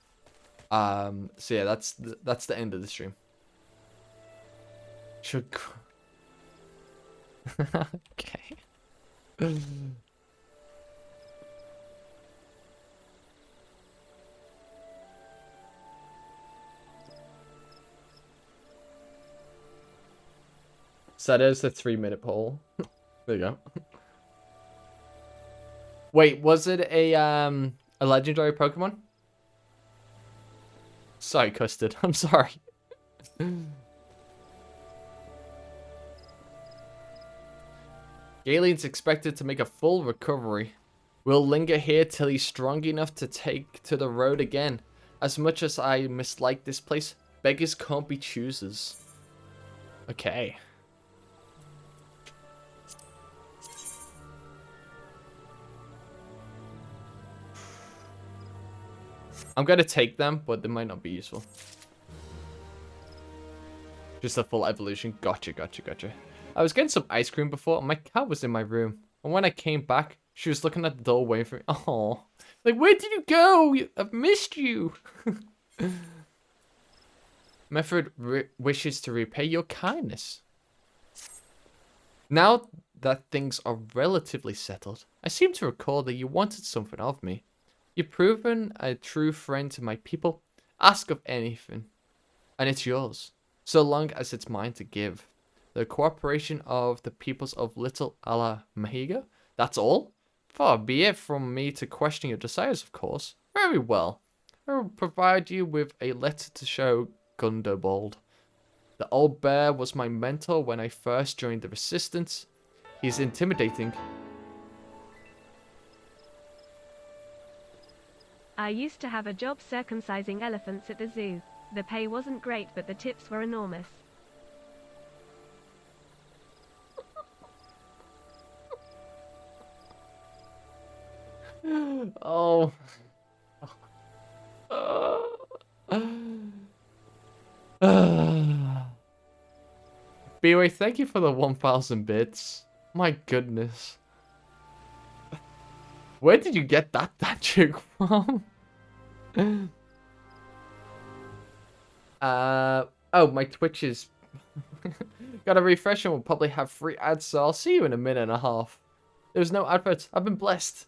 So yeah, that's the end of the stream. Should okay. So there's the 3-minute poll. There you go. Wait, was it a legendary Pokemon? Sorry, Custard. I'm sorry. Galen's expected to make a full recovery. We'll linger here till he's strong enough to take to the road again. As much as I mislike this place, beggars can't be choosers. Okay. I'm gonna take them, but they might not be useful. Just a full evolution. Gotcha. I was getting some ice cream before, and my cat was in my room. And when I came back, she was looking at the door waiting for me. Oh, like, where did you go? I've missed you. Method wishes to repay your kindness. Now that things are relatively settled, I seem to recall that you wanted something of me. You've proven a true friend to my people. Ask of anything, and it's yours, so long as it's mine to give. The cooperation of the peoples of Little Mhigo. That's all? Far be it from me to question your desires, of course. Very well. I will provide you with a letter to show Gundobald. The old bear was my mentor when I first joined the resistance. He's intimidating. I used to have a job circumcising elephants at the zoo. The pay wasn't great, but the tips were enormous. Oh. B-Way, thank you for the 1,000 bits. My goodness. Where did you get that chick from? Oh, my Twitch is... Gotta refresh and we'll probably have free ads, so I'll see you in a minute and a half. There's no adverts. I've been blessed.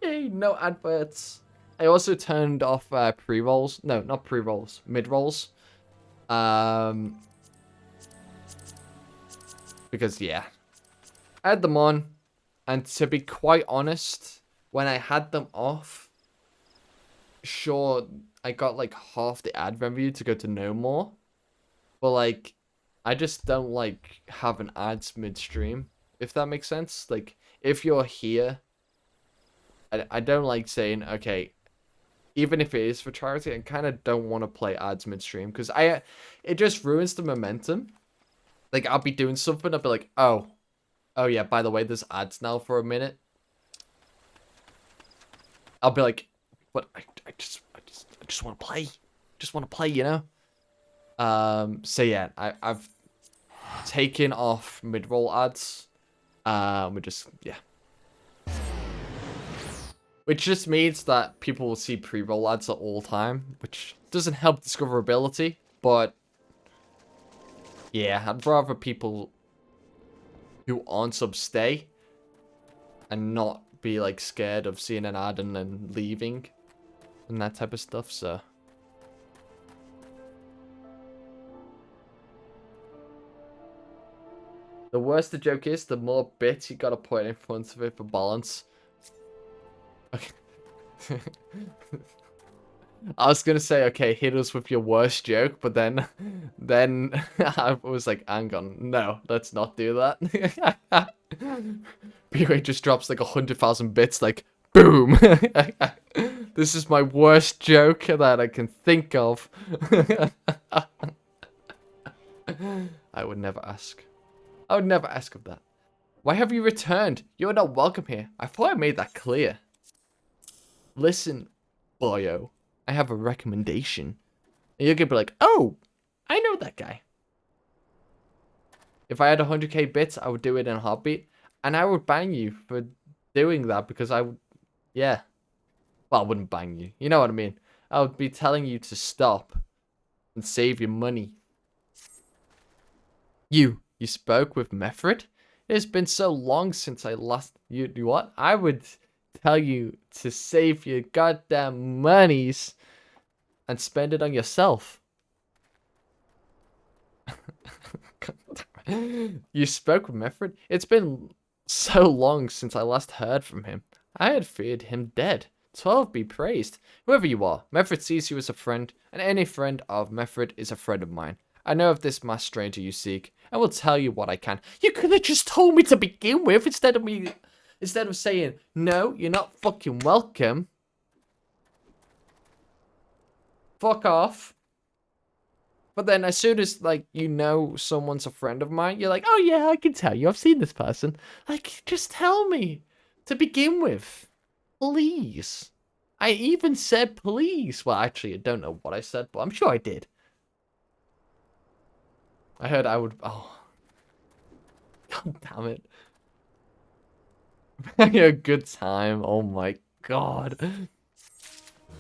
Yay, no adverts. I also turned off pre-rolls. No, not pre-rolls. Mid-rolls. Because, yeah. I had them on. And to be quite honest, when I had them off, sure, I got like half the ad revenue to go to no more. But like, I just don't like having ads midstream, if that makes sense. Like, if you're here, I don't like saying, okay, even if it is for charity, I kind of don't want to play ads midstream because it just ruins the momentum. Like, I'll be doing something, I'll be like, oh yeah, by the way, there's ads now for a minute. I'll be like, but I just want to play. Just want to play, you know? So yeah, I've taken off mid-roll ads. We just, yeah. Which just means that people will see pre-roll ads at all time, which doesn't help discoverability, but yeah, I'd rather people who aren't sub stay and not be like scared of seeing an ad and then leaving and that type of stuff, so. The worse the joke is, the more bits you gotta put in front of it for balance. Okay. I was gonna say, okay, hit us with your worst joke, but then I was like, hang on, no, let's not do that. B-Way just drops like 100,000 bits, like, boom. This is my worst joke that I can think of. I would never ask. I would never ask of that. Why have you returned? You are not welcome here. I thought I made that clear. Listen, boyo. I have a recommendation. And you're gonna be like, oh, I know that guy. If I had 100k bits, I would do it in a heartbeat. And I would bang you for doing that because I would, yeah. Well, I wouldn't bang you. You know what I mean? I would be telling you to stop and save your money. You spoke with Mefred? It has been so long since I last... You what? I would tell you to save your goddamn monies and spend it on yourself. You spoke with Mefred? It's been so long since I last heard from him. I had feared him dead. 12 be praised. Whoever you are, Mefred sees you as a friend, and any friend of Mefred is a friend of mine. I know of this masked stranger you seek, and will tell you what I can. You could have just told me to begin with instead of saying, no, you're not fucking welcome. Fuck off. But then as soon as, like, you know someone's a friend of mine, you're like, oh yeah, I can tell you. I've seen this person. Like, just tell me to begin with. Please. I even said please. Well, actually, I don't know what I said, but I'm sure I did. I heard I would... Oh. God damn it. Having a good time. Oh my god.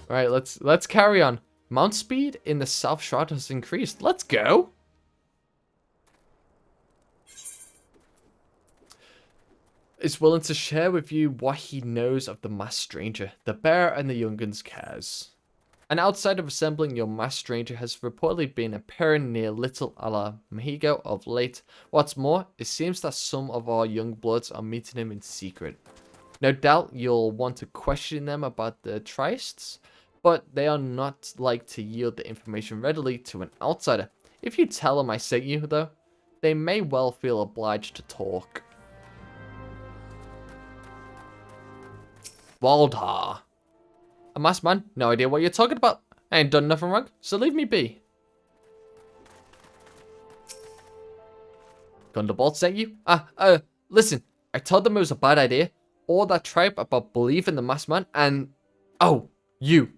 Alright, let's carry on. Mount speed in the South Shroud has increased. Let's go. Is willing to share with you what he knows of the masked stranger, the bear and the youngun's cares. And outside of assembling, your masked stranger has reportedly been appearing near Little Ala Mhigo of late. What's more, it seems that some of our young bloods are meeting him in secret. No doubt you'll want to question them about the trysts, but they are not like to yield the information readily to an outsider. If you tell them I sent you, though, they may well feel obliged to talk. Waldhar. A masked man? No idea what you're talking about. I ain't done nothing wrong, so leave me be. Thunderbolt sent you? Listen. I told them it was a bad idea. All that tripe about believing the masked man and... Oh, you.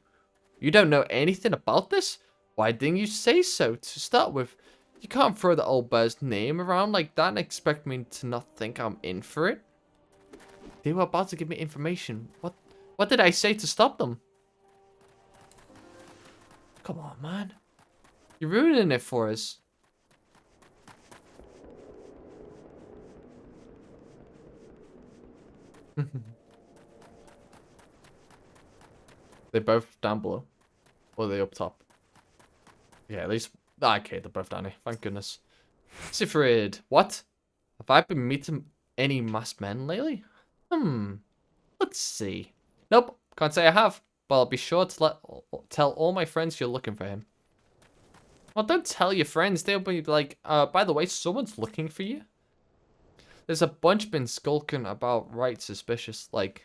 You don't know anything about this? Why didn't you say so to start with? You can't throw the old bear's name around like that and expect me to not think I'm in for it. They were about to give me information. What did I say to stop them? Come on, man. You're ruining it for us. They're both down below. Or are they up top? Yeah, at least... Okay, they're both down here. Thank goodness. Sifrid. What? Have I been meeting any masked men lately? Let's see. Nope, can't say I have. But I'll be sure to tell all my friends you're looking for him. Well, don't tell your friends. They'll be like, by the way, someone's looking for you. There's a bunch been skulking about right suspicious, like,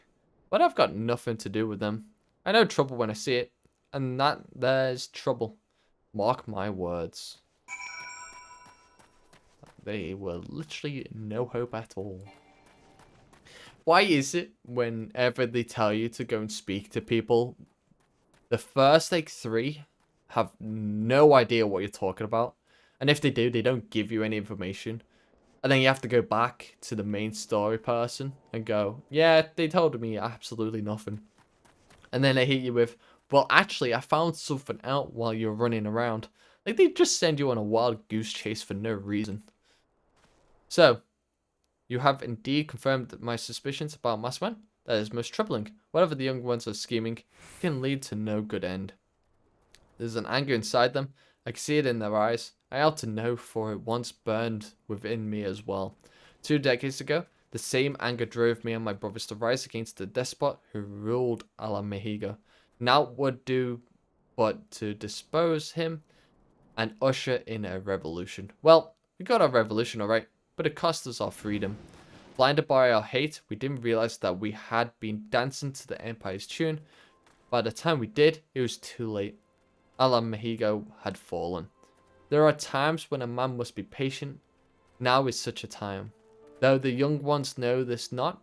but I've got nothing to do with them. I know trouble when I see it, and that there's trouble. Mark my words. They were literally no hope at all. Why is it whenever they tell you to go and speak to people, the first like 3 have no idea what you're talking about, and if they do, they don't give you any information, and then you have to go back to the main story person and go, yeah, they told me absolutely nothing, and then they hit you with, well, actually, I found something out while you're running around. Like, they just send you on a wild goose chase for no reason. So, you have indeed confirmed my suspicions about Massman. That is most troubling. Whatever the young ones are scheming can lead to no good end. There's an anger inside them. I can see it in their eyes. I ought to know, for it once burned within me as well. 2 decades ago, the same anger drove me and my brothers to rise against the despot who ruled a la Mhigo. Now it would do but to dispose him and usher in a revolution. Well, we got our revolution alright, but it cost us our freedom. Blinded by our hate, we didn't realize that we had been dancing to the Empire's tune. By the time we did, it was too late. Alan Mhigo had fallen. There are times when a man must be patient. Now is such a time. Though the young ones know this not,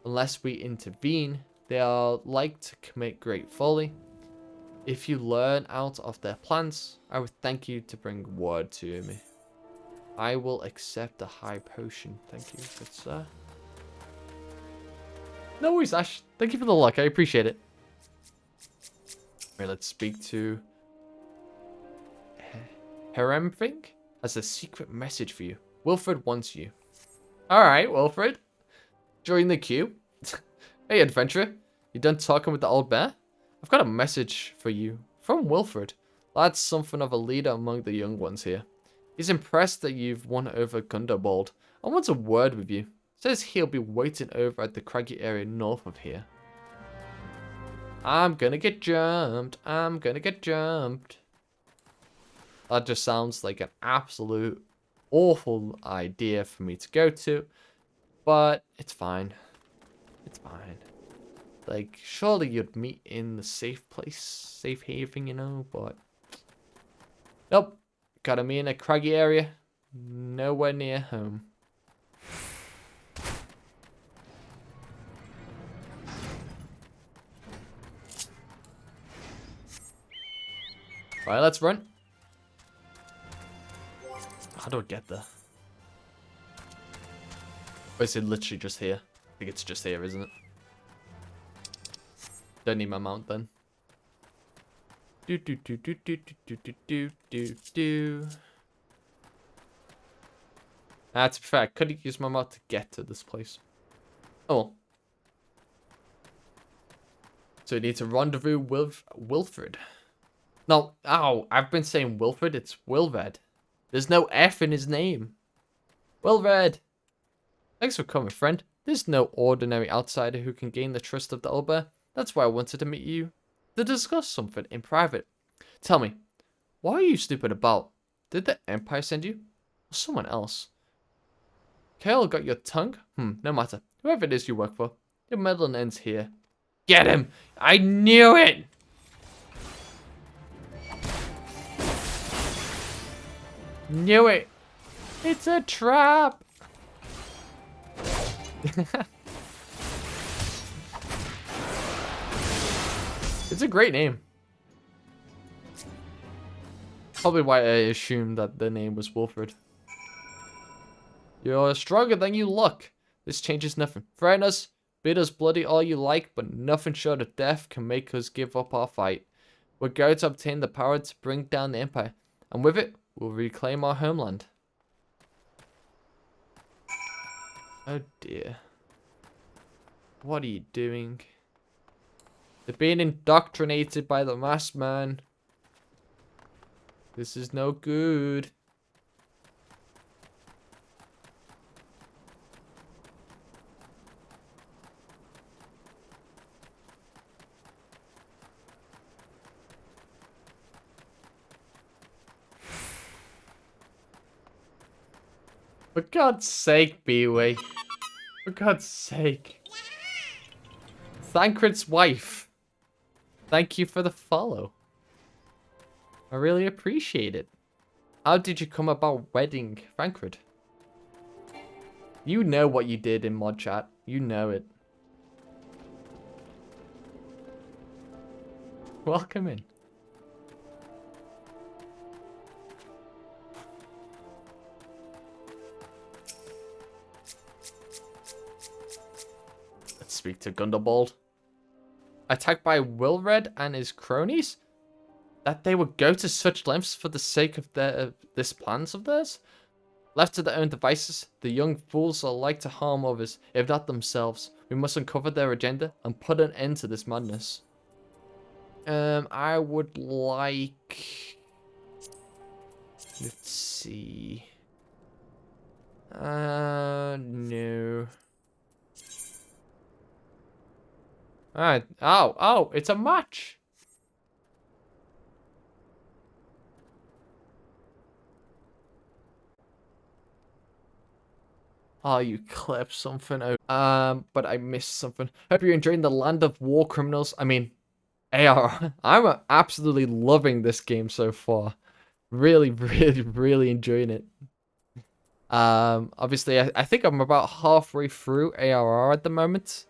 unless we intervene, they are like to commit great folly. If you learn out of their plans, I would thank you to bring word to me. I will accept the high potion. Thank you, good sir. No worries, Ash. Thank you for the luck. I appreciate it. Alright, let's speak to Heremfink has a secret message for you. Wilfred wants you. Alright, Wilfred. Join the queue. Hey, adventurer. You done talking with the old bear? I've got a message for you from Wilfred. Lad's something of a leader among the young ones here. He's impressed that you've won over Gundobald and wants a word with you. Says he'll be waiting over at the craggy area north of here. I'm gonna get jumped. I'm gonna get jumped. That just sounds like an absolute awful idea for me to go to. But it's fine. It's fine. Like, surely you'd meet in the safe place, safe haven, you know, but... Nope. Gotta be in a craggy area. Nowhere near home. Right, let's run. How do I get there? Or is it literally just here? I think it's just here, isn't it? Don't need my mount then. Do do do do do do do do do do. To be fair, I could use my mount to get to this place. Oh. So we need to rendezvous with Wilfred. No, ow, I've been saying Wilfred, it's Wilred. There's no F in his name. Wilred. Thanks for coming, friend. There's no ordinary outsider who can gain the trust of the old bear. That's why I wanted to meet you, to discuss something in private. Tell me, why are you snooping about? Did the Empire send you? Or someone else? Kale got your tongue? No matter. Whoever it is you work for, your meddling ends here. Get him! I knew it! Knew it! It's a trap! It's a great name. Probably why I assumed that the name was Wilfred. You're stronger than you look. This changes nothing. Threaten us, beat us bloody all you like, but nothing short of death can make us give up our fight. We're going to obtain the power to bring down the Empire, and with it, we'll reclaim our homeland. Oh dear. What are you doing? They're being indoctrinated by the masked man. This is no good. For God's sake, Beway. For God's sake. Thancred's wife. Thank you for the follow. I really appreciate it. How did you come about wedding Thancred? You know what you did in mod chat. You know it. Welcome in. Let's speak to Gundobald. Attacked by Wilred and his cronies? That they would go to such lengths for the sake of this plans of theirs? Left to their own devices, the young fools are like to harm others, if not themselves. We must uncover their agenda and put an end to this madness. I would like... Let's see... no. Alright, oh, it's a match! Oh, you clipped something out. But I missed something. Hope you're enjoying the Land of War Criminals. I mean, AR. I'm absolutely loving this game so far. Really, really, really enjoying it. Obviously, I think I'm about halfway through ARR at the moment.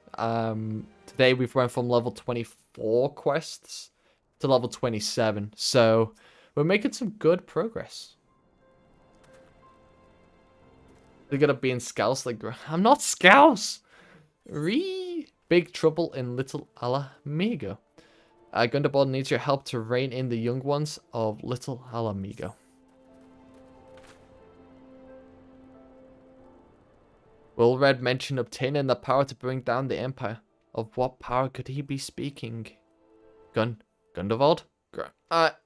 Today we've went from level 24 quests to level 27. So, we're making some good progress. They're gonna be in Scouse like... I'm not Scouse! Big trouble in Little Mhigo. Gundobald needs your help to rein in the young ones of Little Mhigo. Will Red mention obtaining the power to bring down the Empire? Of what power could he be speaking? Gundobald? But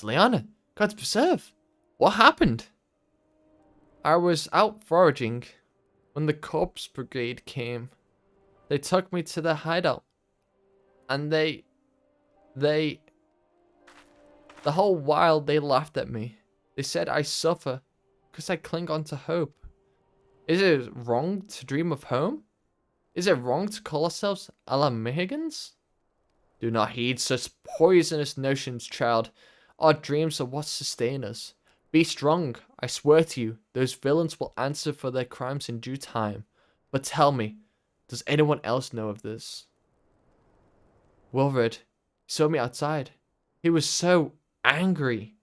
Liana, God's preserve. What happened? I was out foraging when the corpse brigade came. They took me to their hideout. And the whole while they laughed at me. They said I suffer because I cling on to hope. Is it wrong to dream of home? Is it wrong to call ourselves Mhigans? Do not heed such poisonous notions, child. Our dreams are what sustain us. Be strong, I swear to you, those villains will answer for their crimes in due time. But tell me, does anyone else know of this? Wilred saw me outside. He was so angry.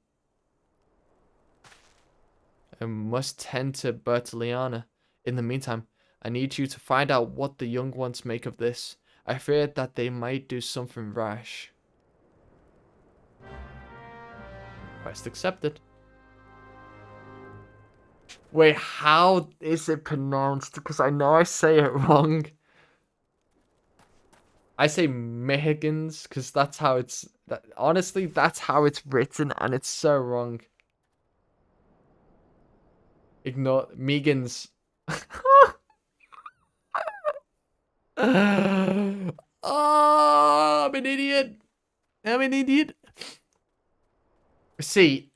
I must tend to Bertiliana. In the meantime, I need you to find out what the young ones make of this. I fear that they might do something rash. Quest accepted. Wait, how is it pronounced? Because I know I say it wrong. I say Mhigans because that's how it's... honestly, that's how it's written and it's so wrong. Ignore Mhigans. Oh, I'm an idiot. I'm an idiot. See,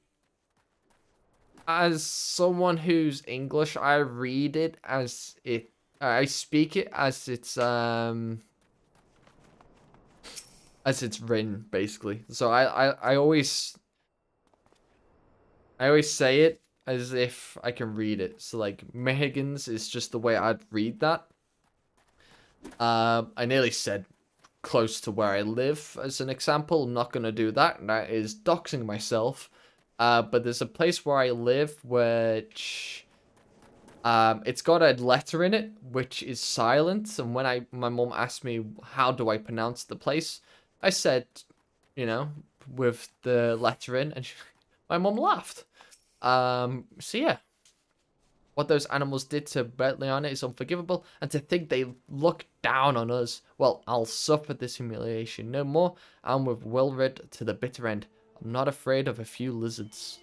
as someone who's English, I read it as it... I speak it as it's written, basically. So I always say it as if I can read it. So like Mhigans is just the way I'd read that. I nearly said close to where I live as an example. I'm not gonna do that. That is doxing myself. But there's a place where I live which it's got a letter in it which is silent, and when my mom asked me how do I pronounce the place, I said, you know, with the letter in, and my mom laughed. So yeah. What those animals did to Bertiliana is unforgivable, and to think they look down on us, well, I'll suffer this humiliation no more. I'm with Wilred to the bitter end. I'm not afraid of a few lizards.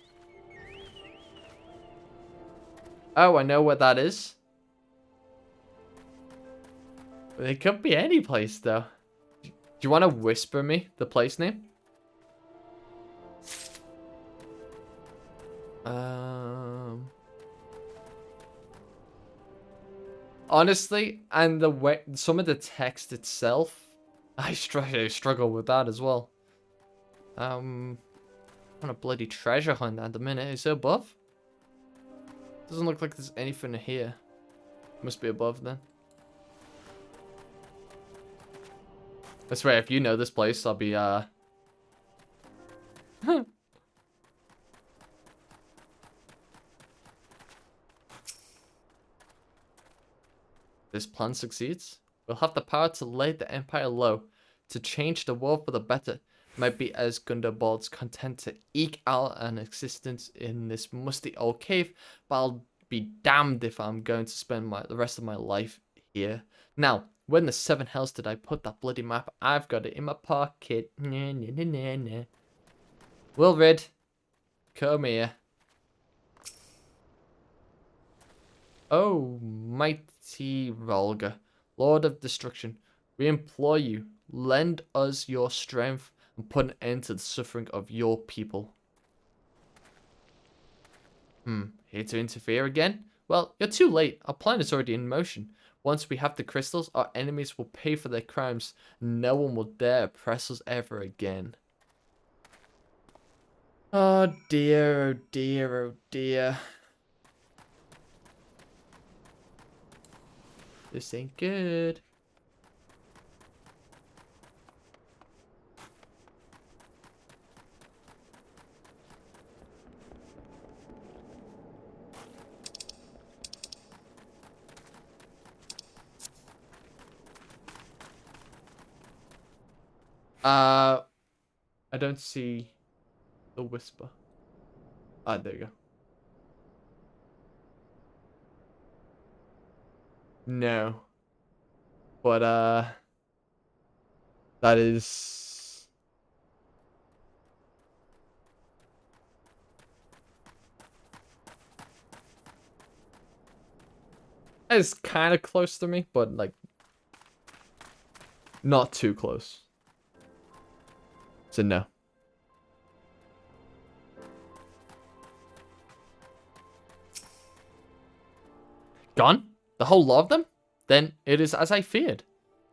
Oh, I know where that is. But it could be any place, though. Do you want to whisper me the place name? Honestly, and the way some of the text itself, I struggle with that as well. On a bloody treasure hunt at the minute. Is it above? Doesn't look like there's anything here. Must be above then. I swear, if you know this place, I'll be This plan succeeds, we'll have the power to lay the Empire low, to change the world for the better. Might be as Gundabald's content to eke out an existence in this musty old cave, but I'll be damned if I'm going to spend the rest of my life here. Now, when the 7 hells did I put that bloody map? I've got it in my pocket. Nah, nah, nah, nah, nah. Wilrid, come here. Oh, mighty Volga, Lord of Destruction, we implore you, lend us your strength and put an end to the suffering of your people. Here to interfere again? Well, you're too late. Our plan is already in motion. Once we have the crystals, our enemies will pay for their crimes. No one will dare oppress us ever again. Oh dear, oh dear, oh dear. This ain't good. I don't see the whisper. Ah, there you go. No. But, that is... It's kind of close to me, but, like, not too close. So, no. Gone? The whole lot of them? Then it is as I feared.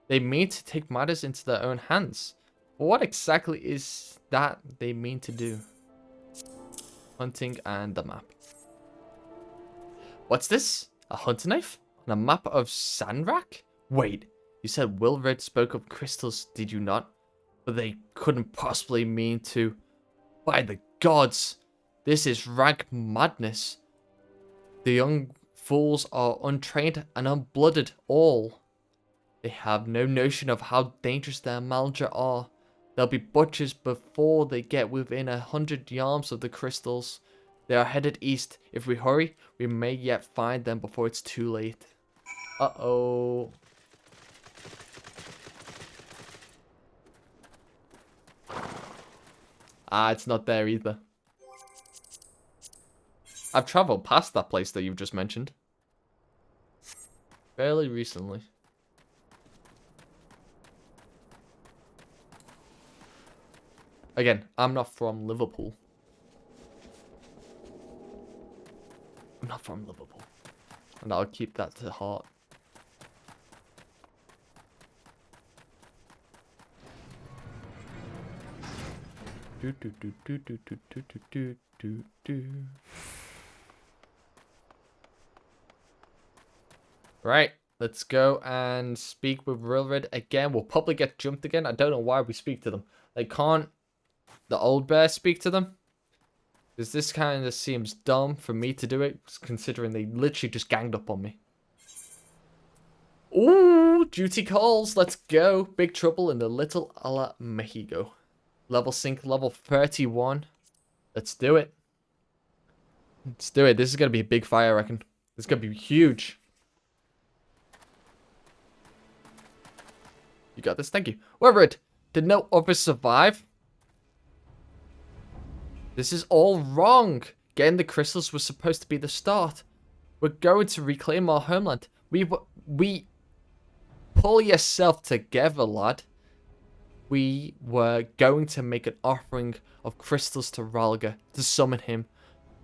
They mean to take matters into their own hands. But what exactly is that they mean to do? Hunting and the map. What's this? A hunting knife? On a map of Sandrak? Wait, you said Wilred spoke of crystals, did you not? But they couldn't possibly mean to... By the gods! This is rank madness. The young fools are untrained and unblooded all. They have no notion of how dangerous their Malja are. They'll be butchers before they get within 100 yards of the crystals. They are headed east. If we hurry, we may yet find them before it's too late. Uh-oh. Ah, it's not there either. I've traveled past that place that you've just mentioned. Fairly recently. Again, I'm not from Liverpool. I'm not from Liverpool. And I'll keep that to heart. Do do do do do do do do do do. Right, let's go and speak with Rilred again. We'll probably get jumped again. I don't know why we speak to them. They can't the old bear speak to them? Because this kind of seems dumb for me to do it, considering they literally just ganged up on me. Ooh, duty calls. Let's go. Big trouble in the little ala Mhigo. Level sync, level 31. Let's do it. Let's do it. This is going to be a big fire, I reckon. It's going to be huge. You got this. Thank you. Wilred, did no others survive? This is all wrong. Getting the crystals was supposed to be the start. We're going to reclaim our homeland. We pull yourself together, lad. We were going to make an offering of crystals to Ralga to summon him.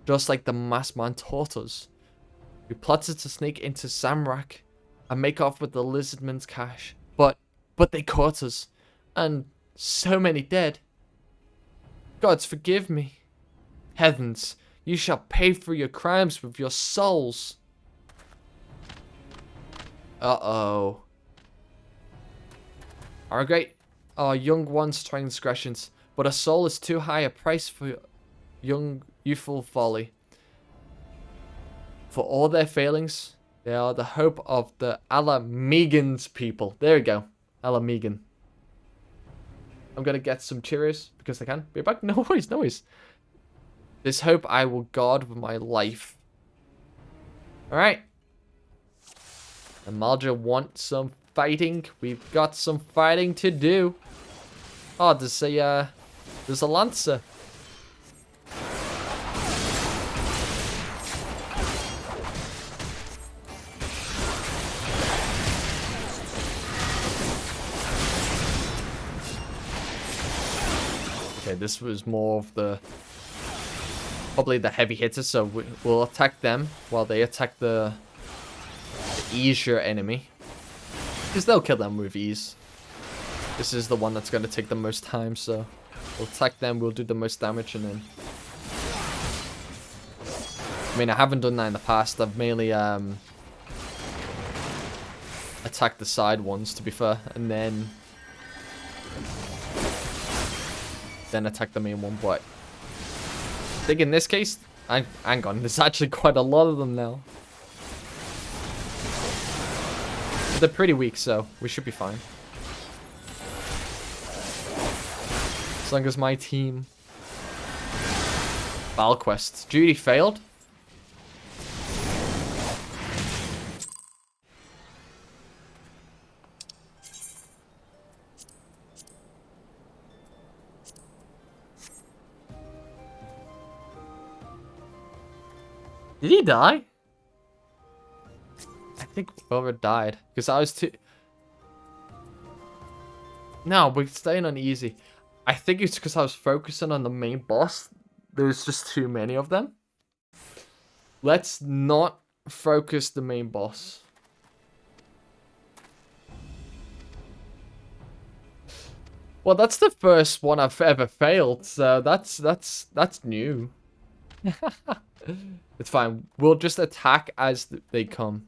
just like the masked man taught us. We plotted to sneak into Samrak and make off with the lizardman's cash, but they caught us, and so many dead. Gods forgive me. Heavens, you shall pay for your crimes with your souls. Uh-oh. I regret our young one's transgressions, but a soul is too high a price for youthful folly. For all their failings, they are the hope of the Alamegans people. There we go. Alamegan. I'm gonna get some Cheerios because I can. Be back. No worries, no worries. This hope I will guard with my life. Alright. And Maldra wants some fighting. We've got some fighting to do. Oh, there's a Lancer. Okay, this was more of probably the heavy hitters, so we'll attack them while they attack the easier enemy. Because they'll kill them with ease. This is the one that's going to take the most time, so we'll attack them, we'll do the most damage, and then... I mean, I haven't done that in the past. I've mainly attacked the side ones, to be fair, and then attack the main one, but I think in this case, hang on, there's actually quite a lot of them now. But they're pretty weak, so we should be fine. As long as my team... Battle quest. Duty failed? Did he die? I think Wilbur died. Because I was too... No, we're staying on easy. I think it's because I was focusing on the main boss. There's just too many of them. Let's not focus the main boss. Well, that's the first one I've ever failed, so that's new. It's fine. We'll just attack as they come.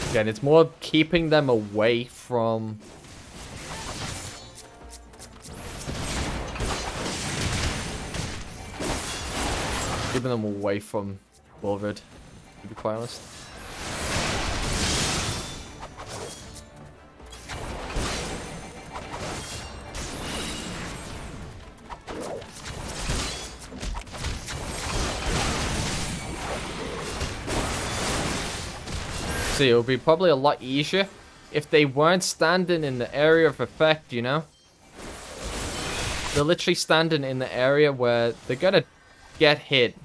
Again, it's more keeping them away from... Keeping them away from Wilrid, to be quite honest. See, it would be probably a lot easier if they weren't standing in the area of effect, you know? They're literally standing in the area where they're gonna get hit.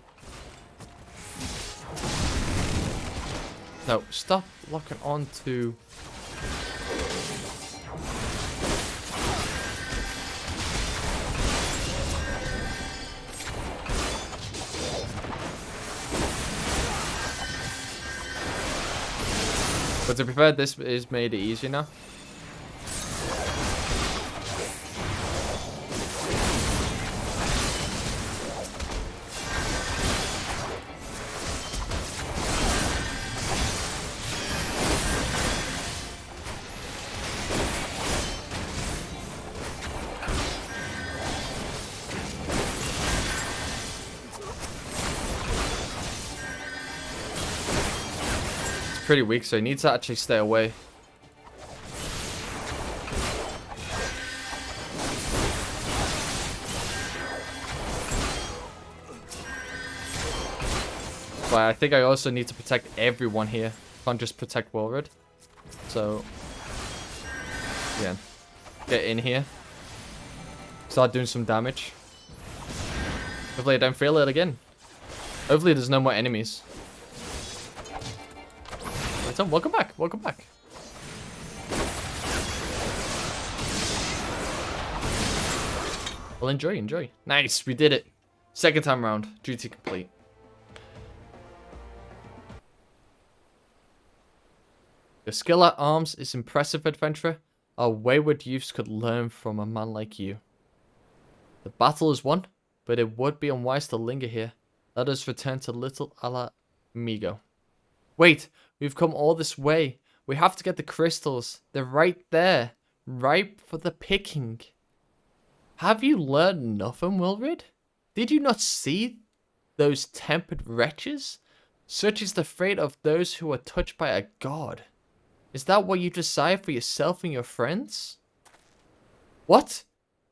No, stop locking on to... But to be fair, this is made it easier now. Pretty weak, so he needs to actually stay away. But I think I also need to protect everyone here. Can't just protect Wilrid. So, yeah, get in here. Because start doing some damage. Hopefully I don't fail it again. Hopefully there's no more enemies. What's up? Welcome back. Welcome back. Well, enjoy, enjoy. Nice, we did it. Second time round. Duty complete. Your skill at arms is impressive, adventurer. Our wayward youths could learn from a man like you. The battle is won, but it would be unwise to linger here. Let us return to little Mhigo. Wait, we've come all this way. We have to get the crystals. They're right there, ripe for the picking. Have you learned nothing, Wilrid? Did you not see those tempered wretches? Such is the fate of those who are touched by a god. Is that what you desire for yourself and your friends? What?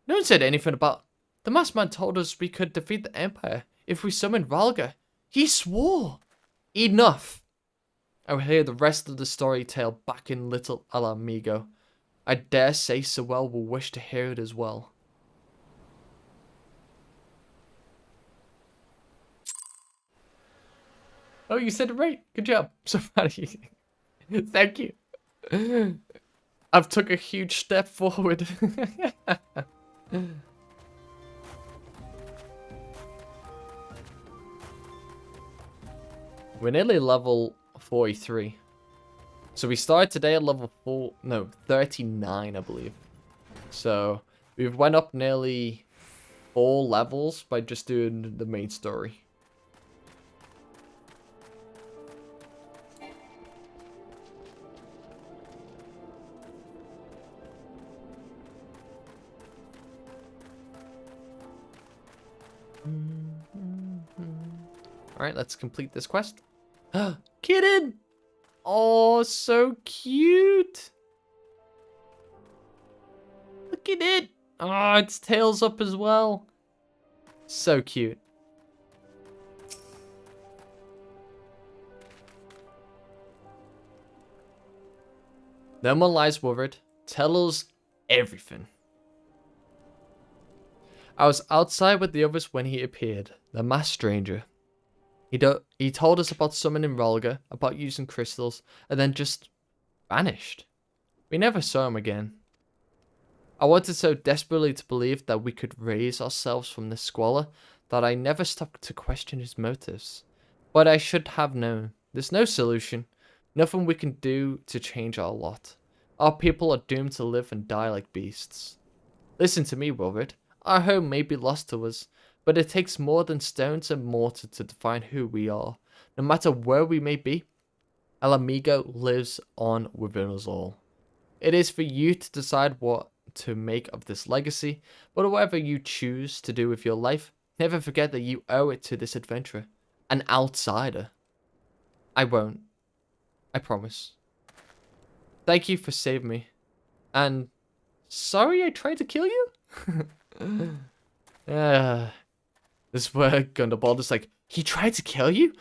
No one said anything about... The masked man told us we could defeat the Empire if we summoned Ralga. He swore! Enough! I will hear the rest of the story tale back in little Mhigo. I dare say Sewell will wish to hear it as well. Oh, you said it right. Good job. So proud of you. Thank you. I've took a huge step forward. We're nearly level 43. So we started today at level 39, I believe. So we've went up nearly 4 levels by just doing the main story. Alright, let's complete this quest. Kitten! Oh, so cute! Look at it! Oh, its tail's up as well. So cute. No more lies, Wilrid. Tell us everything. I was outside with the others when he appeared, the masked stranger. He told us about summoning Ralga, about using crystals, and then just vanished. We never saw him again. I wanted so desperately to believe that we could raise ourselves from this squalor that I never stopped to question his motives. But I should have known. There's no solution. Nothing we can do to change our lot. Our people are doomed to live and die like beasts. Listen to me, Wilrid. Our home may be lost to us, but it takes more than stones and mortar to define who we are. No matter where we may be, Mhigo lives on within us all. It is for you to decide what to make of this legacy, but whatever you choose to do with your life, never forget that you owe it to this adventurer, an outsider. I won't. I promise. Thank you for saving me. And sorry I tried to kill you? This word Gundabald is like, he tried to kill you?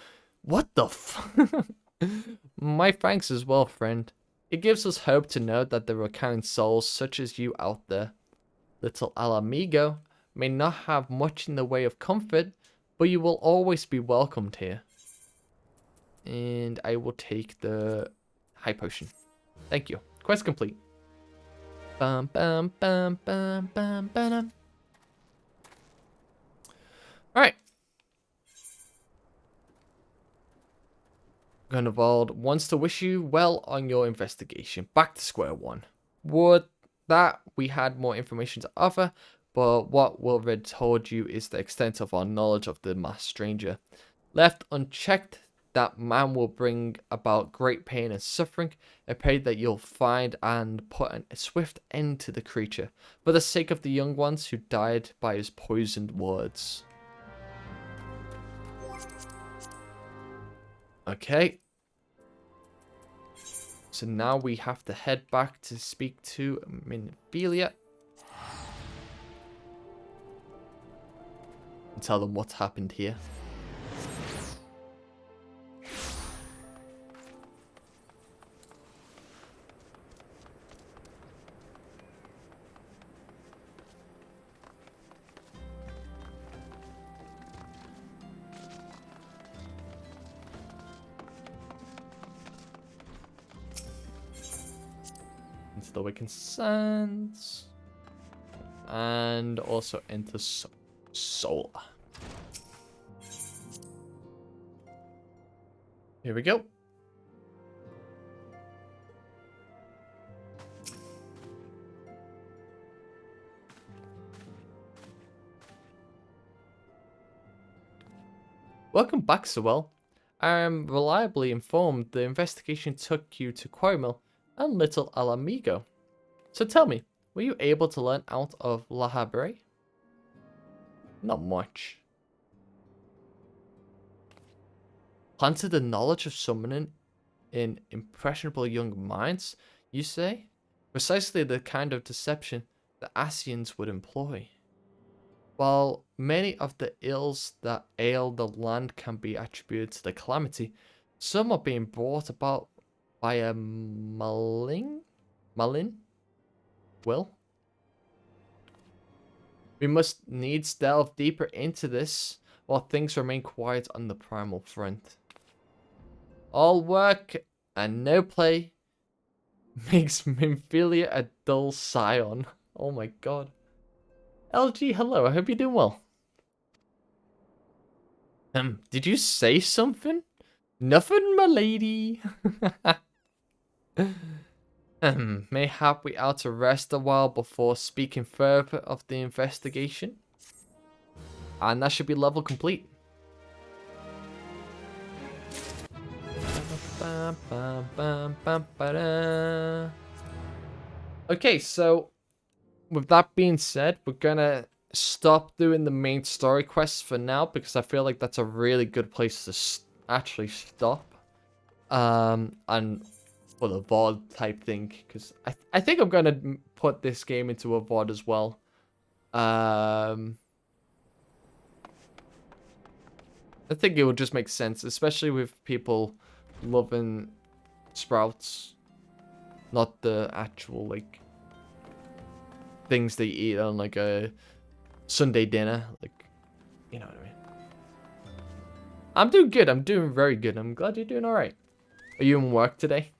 What the f... My thanks as well, friend. It gives us hope to know that there are kind souls such as you out there. Little Mhigo may not have much in the way of comfort, but you will always be welcomed here. And I will take the high potion. Thank you. Quest complete. Bum, bum, bum, bum, bum, bum. Alright. Gundabald wants to wish you well on your investigation. Back to square one. Would that we had more information to offer, but what Wilrid told you is the extent of our knowledge of the masked stranger. Left unchecked, that man will bring about great pain and suffering. I pray that you'll find and put a swift end to the creature, for the sake of the young ones who died by his poisoned words. Okay. So now we have to head back to speak to Minfilia. And tell them what's happened here. the Wicked Sands. And also into Soul. Here we go. Welcome back, Sewell. I am reliably informed the investigation took you to Quarrymill and Little Mhigo. So tell me, were you able to learn out of La Habre? Not much. Planted the knowledge of summoning in impressionable young minds, you say? Precisely the kind of deception the Asians would employ. While many of the ills that ail the land can be attributed to the calamity, some are being brought about by a malign will. We must needs delve deeper into this while things remain quiet on the primal front. All work and no play makes Mimphilia a dull scion. Oh my god. LG, hello, I hope you're doing well. Did you say something? Nothing, my lady. Mayhap we ought to rest a while before speaking further of the investigation. And that should be level complete. Okay, so with that being said, we're gonna stop doing the main story quests for now because I feel like that's a really good place to actually stop. And for the VOD type thing, because I think I'm gonna put this game into a VOD as well. I think it would just make sense, especially with people loving sprouts, not the actual like things they eat on like a Sunday dinner, like, you know what I mean. I'm doing good. I'm doing very good. I'm glad you're doing all right. Are you in work today?